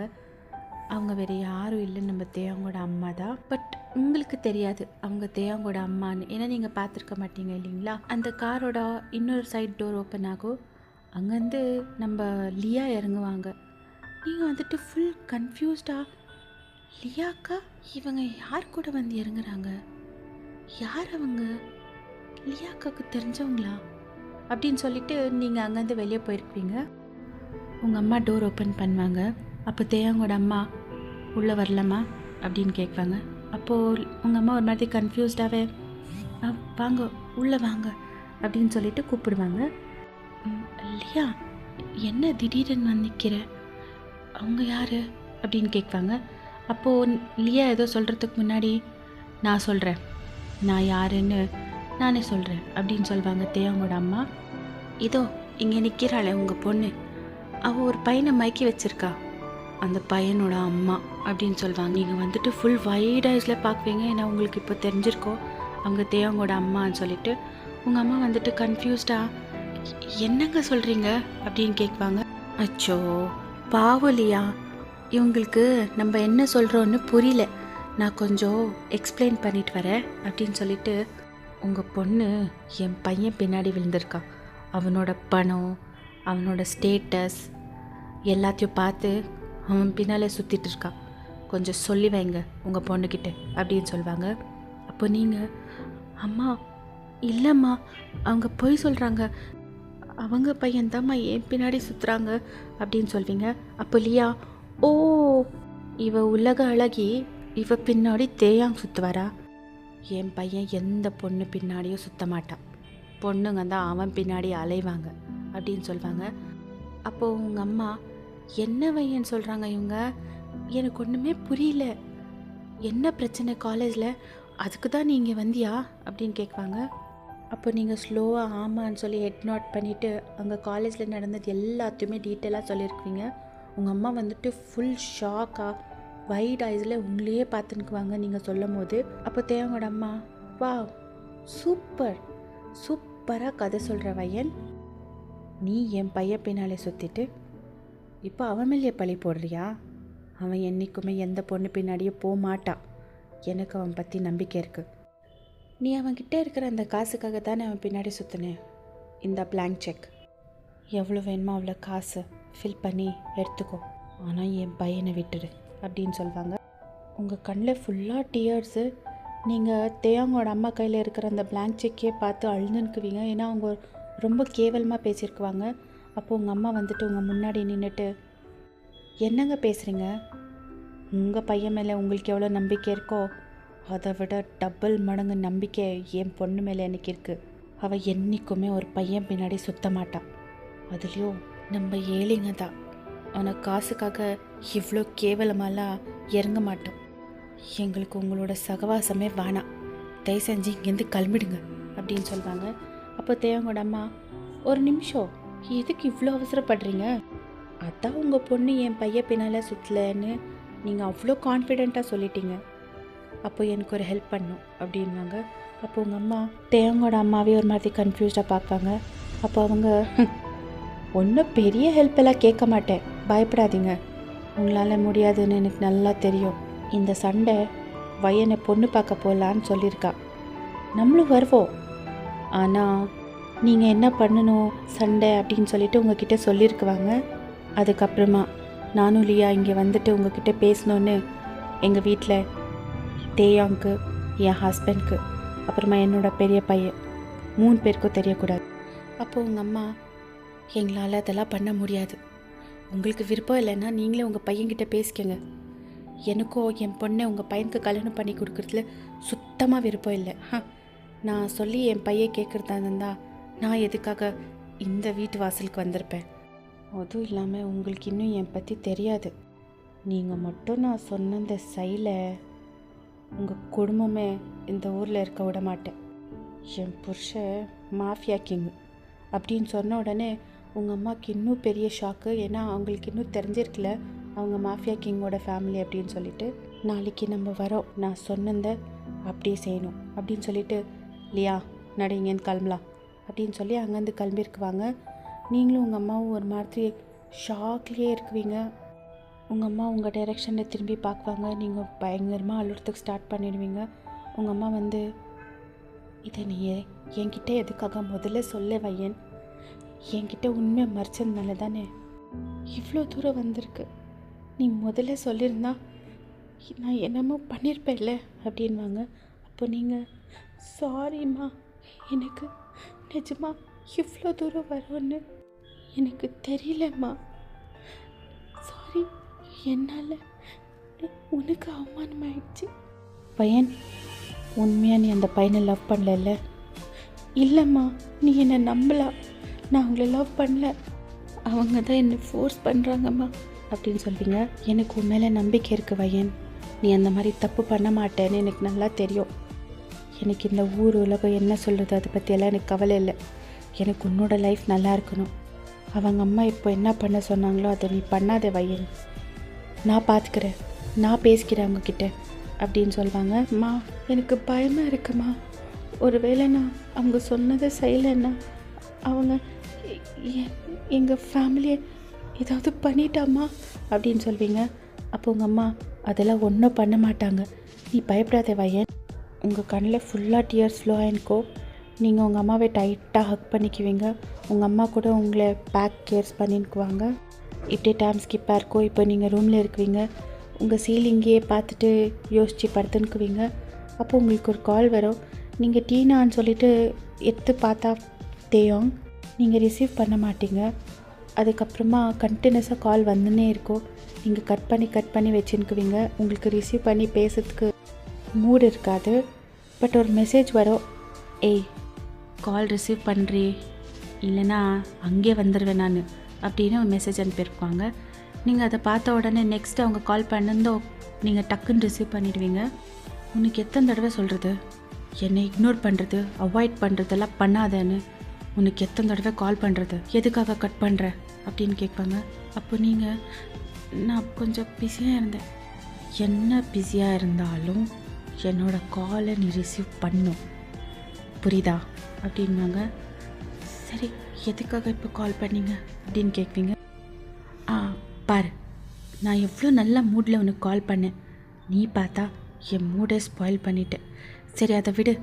அவங்க வேறு யாரும் இல்லை, நம்ம தேவங்கோட அம்மா தான். பட் உங்களுக்கு தெரியாது அவங்க தேவங்கோட அம்மான்னு, ஏன்னா நீங்கள் பார்த்துருக்க மாட்டீங்க இல்லைங்களா. அந்த காரோட இன்னொரு சைட் டோர் ஓப்பன் ஆகும். அங்கேருந்து நம்ம லியா இறங்குவாங்க. நீங்கள் வந்துட்டு ஃபுல் கன்ஃபியூஸ்டாக, லியாக்கா இவங்க யார் கூட வந்து இறங்குறாங்க, யார் அவங்க, லியாக்காவுக்கு தெரிஞ்சவங்களா அப்படின்னு சொல்லிட்டு நீங்கள் அங்கேருந்து வெளியே போயிருப்பீங்க. உங்கள் அம்மா டோர் ஓப்பன் பண்ணுவாங்க. அப்போ தேயாங்கோட அம்மா உள்ளே வரலாமா அப்படின்னு கேட்பாங்க. அப்போது உங்கள் அம்மா ஒரு மாதிரி கன்ஃபியூஸ்டாகவே வாங்க உள்ளே வாங்க அப்படின்னு சொல்லிட்டு கூப்பிடுவாங்க. லியா என்ன திடீர்னு வந்து நிற்கிற, அவங்க யார் அப்படின்னு கேட்பாங்க. அப்போது லியா ஏதோ சொல்கிறதுக்கு முன்னாடி நான் சொல்கிறேன், நான் யாருன்னு நானே சொல்கிறேன் அப்படின்னு சொல்லுவாங்க தேவங்களோட அம்மா. இதோ இங்கே நிற்கிறாளே உங்கள் பொண்ணு, அவள் ஒரு பையனை மயக்கி வச்சிருக்கா, அந்த பையனோட அம்மா அப்படின்னு சொல்லுவாங்க. நீங்கள் வந்துட்டு ஃபுல் வைட் ஐஸில் பார்க்குவீங்க. ஏன்னா உங்களுக்கு இப்போ தெரிஞ்சிருக்கோம் அவங்க தேவங்களோட அம்மான்னு சொல்லிட்டு. உங்கள் அம்மா வந்துட்டு கன்ஃபியூஸ்டாக என்னங்க சொல்கிறீங்க அப்படின்னு கேட்பாங்க. அச்சோ பாவலியா, இவங்களுக்கு நம்ம என்ன சொல்கிறோன்னு புரியல, நான் கொஞ்சம் எக்ஸ்பிளைன் பண்ணிட்டு வரேன் அப்படின்னு சொல்லிட்டு, உங்கள் பொண்ணு என் பையன் பின்னாடி விழுந்திருக்கா, அவனோட பணம் அவனோட ஸ்டேட்டஸ் எல்லாத்தையும் பார்த்து அவன் பின்னாலே சுற்றிட்டு இருக்கா, கொஞ்சம் சொல்லி வைங்க உங்கள் பொண்ணுக்கிட்ட அப்படின்னு சொல்லுவாங்க. அப்போ நீங்கள் அம்மா இல்லைம்மா அவங்க போய் சொல்கிறாங்க, அவங்க பையன் தாம்மா என் பின்னாடி சுற்றுறாங்க அப்படின்னு சொல்வீங்க. அப்போ லியா, ஓ இவ உலக அழகி, இவ பின்னாடி தேயாங் சுற்றுவாரா, என் பையன் எந்த பொண்ணு பின்னாடியும் சுற்ற மாட்டான், பொண்ணுங்க தான் அவன் பின்னாடி அலைவாங்க அப்படின்னு சொல்லுவாங்க. அப்போது உங்கள் அம்மா என்ன வையன்னு சொல்கிறாங்க இவங்க, எனக்கு ஒன்றுமே புரியல, என்ன பிரச்சனை காலேஜில், அதுக்கு தான் நீங்கள் வந்தியா அப்படின்னு கேட்பாங்க. அப்போ நீங்கள் ஸ்லோவாக ஆமான்னு சொல்லி ஹெட் நோட் பண்ணிவிட்டு அங்கே காலேஜில் நடந்தது எல்லாத்தையுமே டீட்டெயிலாக சொல்லியிருக்குவீங்க. உங்கள் அம்மா வந்துட்டு ஃபுல் ஷாக்காக வைட் ஐஸில் உங்களையே பார்த்துக்குவாங்க நீங்கள் சொல்லும் போது. அப்போ தேவங்களோட அம்மா, வா சூப்பராக கதை சொல்கிற வையன், நீ என் பையன் பின்னாலே சுற்றிட்டு இப்போ அவன் மேலேயே பழி போடுறியா, அவன் என்றைக்குமே எந்த பொண்ணு பின்னாடியே போக மாட்டான், எனக்கு அவன் பற்றி நம்பிக்கை இருக்குது, நீ அவன்கிட்ட இருக்கிற அந்த காசுக்காக தானே அவன் பின்னாடி சுற்றினேன், இந்த பிளாங்க் செக் எவ்வளோ வேணுமோ அவ்வளோ காசு ஃபில் பண்ணி எடுத்துக்கோ, ஆனால் என் பையனை விட்டுடு அப்படின்னு சொல்லுவாங்க. உங்கள் கண்ணில் ஃபுல்லாக டியர்ஸு. நீங்கள் தேயாங்கோட அம்மா கையில் இருக்கிற அந்த பிளாங்க் செக்கே பார்த்து அழுதுன்னுக்குவீங்க. ஏன்னா அவங்க ரொம்ப கேவலமாக பேசியிருக்குவாங்க. அப்போ உங்கள் அம்மா வந்துட்டு உங்கள் முன்னாடி நின்றுட்டு, என்னங்க பேசுகிறீங்க, உங்கள் பையன் மேலே உங்களுக்கு எவ்வளோ நம்பிக்கை இருக்கோ அதை விட டபுள் மடங்கு நம்பிக்கை என் பொண்ணு மேலே எனக்கு இருக்குது, அவள் என்றைக்குமே ஒரு பையன் பின்னாடி சுற்ற மாட்டான், அதுலேயும் நம்ம ஏழைங்க தான், ஆனால் காசுக்காக இவ்வளோ கேவலமாலாம் இறங்க மாட்டோம், எங்களுக்கு உங்களோட சகவாசமே வேணாம், தயவு செஞ்சு இங்கேருந்து கிளம்பிடுங்க அப்படின்னு சொல்லுவாங்க. அப்போ தேவங்கோட அம்மா, ஒரு நிமிஷம் எதுக்கு இவ்வளோ அவசரப்படுறீங்க, அதான் உங்கள் பொண்ணு என் பையன் பின்னால் சுற்றலன்னு நீங்கள் அவ்வளோ கான்ஃபிடெண்ட்டாக சொல்லிட்டீங்க, அப்போ எனக்கு ஒரு ஹெல்ப் பண்ணும் அப்படின்வாங்க. அப்போ உங்கள் அம்மா தேவங்கோட அம்மாவே ஒரு மாதிரி கன்ஃபியூஸ்டாக பார்ப்பாங்க. அப்போ அவங்க, ஒன்றும் பெரிய ஹெல்ப் எல்லாம் கேட்க மாட்டேன், பயப்படாதீங்க, உங்களால் முடியாதுன்னு எனக்கு நல்லா தெரியும், இந்த சண்டை வயனை பொண்ணு பார்க்க போகலான்னு சொல்லியிருக்கா. நம்மளும் வருவோம். ஆனால் நீங்கள் என்ன பண்ணணும் சண்டே அப்படின்னு சொல்லிட்டு உங்ககிட்ட சொல்லியிருக்குவாங்க. அதுக்கப்புறமா நானும் லியா இங்கே வந்துட்டு உங்ககிட்ட பேசணுன்னு எங்கள் வீட்டில் தேயாங்க்கு, என் ஹஸ்பண்ட்க்கு, அப்புறமா என்னோடய பெரிய பையன் 3 பேருக்கும் தெரியக்கூடாது. அப்போது உங்கள் அம்மா, எங்களால் அதெல்லாம் பண்ண முடியாது, உங்களுக்கு விருப்பம் இல்லைன்னா நீங்களே உங்கள் பையன்கிட்ட பேசிக்கங்க, எனக்கோ என் பொண்ணை உங்கள் பையனுக்கு கல்யாணம் பண்ணி கொடுக்குறதுல சுத்தமாக விருப்பம் இல்லை. நான் சொல்லி என் பையன் கேட்குறதா இருந்தால் நான் எதுக்காக இந்த வீட்டு வாசலுக்கு வந்திருப்பேன்? அதுவும் இல்லாமல் உங்களுக்கு இன்னும் என் பற்றி தெரியாது. நீங்கள் மட்டும் நான் சொன்ன இந்த செயல உங்கள் குடும்பமே இந்த ஊரில் இருக்க விட மாட்டேன். என் புருஷன் மாஃபியா கிங் அப்படின்னு சொன்ன உடனே உங்கள் அம்மாவுக்கு இன்னும் பெரிய ஷாக்கு. ஏன்னா அவங்களுக்கு இன்னும் தெரிஞ்சிருக்கல அவங்க மாஃபியா கிங்கோட ஃபேமிலி அப்படின்னு சொல்லிட்டு. நாளைக்கு நம்ம வரோம், நான் சொன்னத அப்படியே செய்யணும் அப்படின்னு சொல்லிட்டு, லியா நடு இங்கேருந்து கிளம்பலாம் அப்படின்னு சொல்லி அங்கேருந்து கிளம்பியிருக்குவாங்க. நீங்களும் உங்கள் அம்மாவும் ஒரு மாதிரி ஷாக்லேயே இருக்குவீங்க. உங்கள் அம்மா உங்கள் டைரெக்ஷனில் திரும்பி பார்க்குவாங்க. நீங்கள் பயங்கரமாக அழுறதுக்கு ஸ்டார்ட் பண்ணிடுவீங்க. உங்கள் அம்மா வந்து, இதை நீ என்கிட்ட எதுக்காக முதல்ல சொல்ல வையன், என்கிட்ட உண்மையை மறைச்சதுனால தானே இவ்வளோ தூரம் வந்திருக்கு, நீ முதல்ல சொல்லியிருந்தா நான் என்னமோ பண்ணியிருப்பேன்ல அப்படின்வாங்க. அப்போ நீங்கள், சாரிம்மா, எனக்கு நிஜமா இவ்வளோ தூரம் வரும்னு எனக்கு தெரியலம்மா, சாரி, என்னால் உனக்கு அவமானம் ஆயிடுச்சு. பையன், உண்மையாக நீ அந்த பையனை லவ் பண்ணல? இல்லைம்மா, நீ என்னை நம்பலாம், நான் அவங்கள லவ் பண்ணல, அவங்க தான் என்னை ஃபோர்ஸ் பண்ணுறாங்கம்மா அப்படின்னு சொல்வீங்க. எனக்கு உன் மேலே நம்பிக்கை இருக்குது வயன், நீ அந்த மாதிரி தப்பு பண்ண மாட்டேன்னு எனக்கு நல்லா தெரியும். எனக்கு இந்த ஊர் உலகம் என்ன சொல்கிறது அதை பற்றியெல்லாம் எனக்கு கவலை இல்லை. எனக்கு உன்னோட லைஃப் நல்லா இருக்கணும். அவங்க அம்மா இப்போ என்ன பண்ண சொன்னாங்களோ அதை நீ பண்ணாதே வயன், நான் பார்த்துக்கிறேன், நான் பேசிக்கிறேன் அவங்கக்கிட்ட அப்படின்னு சொல்லுவாங்க. அம்மா, எனக்கு பயமாக இருக்குமா, ஒருவேளை நான் அவங்க சொன்னதை செய்யலைன்னா அவங்க எங்கள் ஃபேமிலியை ஏதாவது பண்ணிட்டாமா அப்படின்னு சொல்வீங்க. அப்போ உங்கள் அம்மா, அதெல்லாம் ஒன்றும் பண்ண மாட்டாங்க, நீ பயப்படாத வயன். உங்கள் கண்ணில் ஃபுல்லாக டியர்ஸ் ஃப்ளோ ஆயிருக்கோ. நீங்கள் உங்கள் அம்மாவை டைட்டாக ஹக் பண்ணிக்குவீங்க. உங்கள் அம்மா கூட உங்களை பேக் கேர்ஸ் பண்ணிக்குவாங்க. இப்படியே டைம் ஸ்கிப்பாக இருக்கும். இப்போ நீங்கள் ரூமில் இருக்குவீங்க, உங்கள் சீலிங்கே பார்த்துட்டு யோசித்து படுத்துன்னுக்குவீங்க. அப்போ உங்களுக்கு ஒரு கால் வரும். நீங்கள் டீனான்னு சொல்லிட்டு எடுத்து பார்த்தா தேயும், நீங்கள் ரிசீவ் பண்ண மாட்டீங்க. அதுக்கப்புறமா கண்டினியூஸாக கால் வந்துன்னே இருக்கும். நீங்கள் கட் பண்ணி வச்சுன்னுக்குவீங்க. உங்களுக்கு ரிசீவ் பண்ணி பேசுறதுக்கு மூடு இருக்காது. பட் ஒரு மெசேஜ் வரும், ஏய் கால் ரிசீவ் பண்ணுறே, இல்லைனா அங்கேயே வந்துடுவேன் நான் அப்படின்னு ஒரு மெசேஜ் அனுப்பியிருப்பாங்க. நீங்கள் அதை பார்த்த உடனே நெக்ஸ்ட் அவங்க கால் பண்ணிருந்தோ நீங்கள் டக்குன்னு ரிசீவ் பண்ணிடுவீங்க. உனக்கு எத்தனை தடவை சொல்கிறது, என்னை இக்னோர் பண்ணுறது, அவாய்ட் பண்ணுறதெல்லாம் பண்ணாதேன்னு, உனக்கு எத்தனை தடவை கால் பண்ணுறது, எதுக்காக கட் பண்ணுற அப்படின்னு கேட்பாங்க. அப்போ நீங்கள், நான் கொஞ்சம் பிஸியாக இருந்தேன். என்ன பிஸியாக இருந்தாலும் என்னோடய காலை நீ ரிசீவ் பண்ணும், புரியுதா அப்படின்வாங்க. சரி, எதுக்காக இப்போ கால் பண்ணீங்க அப்படின்னு கேட்பீங்க. பாரு, நான் எவ்வளோ நல்ல மூடில் உனக்கு கால் பண்ணேன், நீ பார்த்தா என் மூடை ஸ்பாயில் பண்ணிட்டேன். சரி அதை விடு,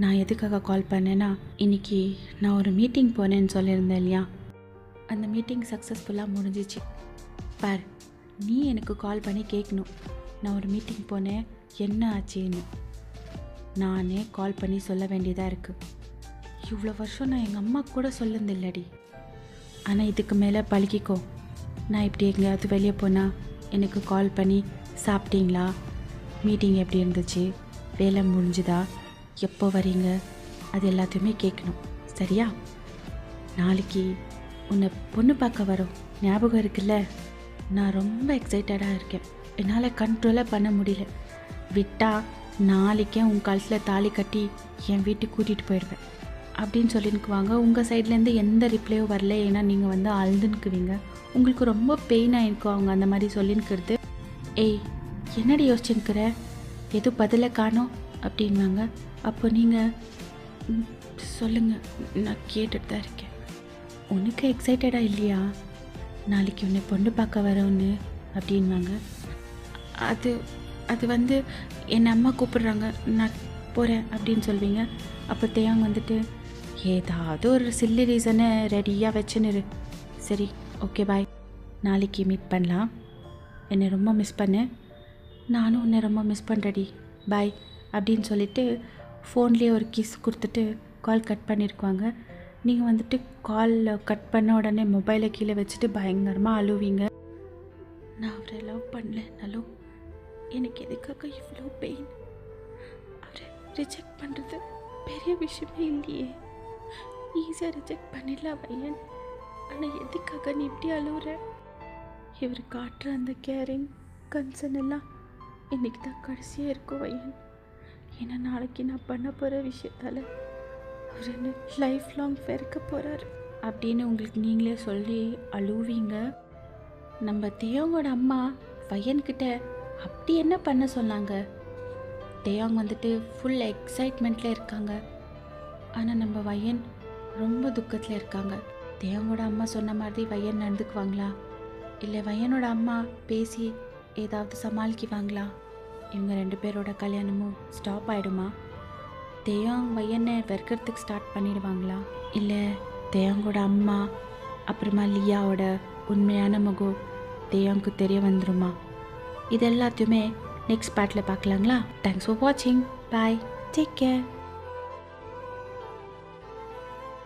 நான் எதுக்காக கால் பண்ணேன்னா, இன்றைக்கி நான் ஒரு மீட்டிங் போனேன்னு சொல்லியிருந்தேன் இல்லையா, அந்த மீட்டிங் சக்ஸஸ்ஃபுல்லாக முடிஞ்சிச்சு. பாரு, நீ எனக்கு கால் பண்ணி கேட்கணும், நான் ஒரு மீட்டிங் போனேன் என்ன ஆச்சுன்னு. நானே கால் பண்ணி சொல்ல வேண்டியதாக இருக்குது. இவ்வளோ வருஷம் நான் எங்கள் அம்மா கூட சொல்லுறது இல்லடி. ஆனால் இதுக்கு மேலே பழகிக்கோ. நான் இப்படி எங்கேயாவது வெளியே போனால் எனக்கு கால் பண்ணி சாப்பிட்டீங்களா, மீட்டிங் எப்படி இருந்துச்சு, வேலை முடிஞ்சுதா, எப்போ வரீங்க, அது எல்லாத்தையுமே கேட்கணும், சரியா? நாளைக்கு உன்னை பொண்ணு பார்க்க வரோம், ஞாபகம் இருக்குல்ல? நான் ரொம்ப எக்ஸைட்டடாக இருக்கேன், என்னால் கண்ட்ரோலாக பண்ண முடியல. விட்டால் நாளைக்கே உன் கழுத்தில் தாலி கட்டி என் வீட்டுக்கு கூட்டிகிட்டு போயிடுவேன் அப்படின்னு சொல்லினுக்குவாங்க. உங்கள் சைட்லேருந்து எந்த ரிப்ளையும் வரல, ஏன்னா நீங்கள் வந்து அழுதுன்னுக்குவீங்க. உங்களுக்கு ரொம்ப பெயினாக இருக்கும் அவங்க அந்த மாதிரி சொல்லினுக்கிறது. ஏய் என்னடி யோசிச்சுன்னுக்கிற, எதுவும் பதிலை காணோம் அப்படின்வாங்க. அப்போ நீங்கள் சொல்லுங்கள், நான் கேட்டுட்டு தான் இருக்கேன். உனக்கு எக்ஸைட்டடாக இல்லையா நாளைக்கு உன்னை பொண்ணு பார்க்க வரோன்னு அப்படின்வாங்க. அது அது வந்து என் அம்மா கூப்பிடுறாங்க, நான் போகிறேன் அப்படின்னு சொல்வீங்க. அப்போ தேயாங் வந்துட்டு ஏதாவது ஒரு சில்லி ரீசனை ரெடியாக வச்சுன்னு. சரி ஓகே பாய், நாளைக்கு மீட் பண்ணலாம், என்னை ரொம்ப மிஸ் பண்ணு, நானும் உன்னை ரொம்ப மிஸ் பண்ணுறடி, பாய் அப்படின்னு சொல்லிவிட்டு ஃபோன்லேயே ஒரு கிஸ் கொடுத்துட்டு கால் கட் பண்ணியிருக்குவாங்க. நீங்கள் வந்துட்டு காலில் கட் பண்ண உடனே மொபைலை கீழே வச்சுட்டு பயங்கரமாக அழுவீங்க. நான் அவரை லவ் பண்ணல நலோ, எனக்கு எதுக்காக இவ்வளோ பெயின், அவரை ரிஜெக்ட் பண்ணுறது பெரிய விஷயமே இல்லையே, ஈஸியாக ரிஜெக்ட் பண்ணிடலாம் பையன், ஆனால் எதுக்காக நீ இப்படி அழுகுற? இவர் காட்டுற அந்த கேரிங் கன்சர்ன் எல்லாம் இன்றைக்கி தான் கடைசியாக இருக்கும் பையன். ஏன்னா நாளைக்கு நான் பண்ண போகிற விஷயத்தால் அவர் என்ன லைஃப் லாங் வெறுக்க போகிறார் அப்படின்னு உங்களுக்கு நீங்களே சொல்லி அழுவீங்க. நம்ம தேயோங்கோட அம்மா பையன்கிட்ட அப்படி என்ன பண்ண சொன்னாங்க? தேயாங் வந்துட்டு ஃபுல் எக்ஸைட்மெண்ட்டில் இருக்காங்க, ஆனால் நம்ம பையன் ரொம்ப துக்கத்தில் இருக்காங்க. தேயாங்கோட அம்மா சொன்ன மாதிரி பையன் நடந்துக்குவாங்களா, இல்லை பையனோட அம்மா பேசி ஏதாவது சமாளிக்குவாங்களா? இவங்க 2 பேரோட கல்யாணமும் ஸ்டாப் ஆகிடுமா? தேயாங் பையனை வெறுக்கிறதுக்கு ஸ்டார்ட் பண்ணிடுவாங்களா, இல்லை தேயாங்கோட அம்மா அப்புறமா லியாவோட உண்மையான முகம் தேயாங்க்கு தெரிய வந்துருமா? இது எல்லாத்தையுமே நெக்ஸ்ட் பார்ட்டில் பார்க்கலாங்களா? தேங்க்ஸ் ஃபார் வாட்சிங், பாய், டேக் கேர்.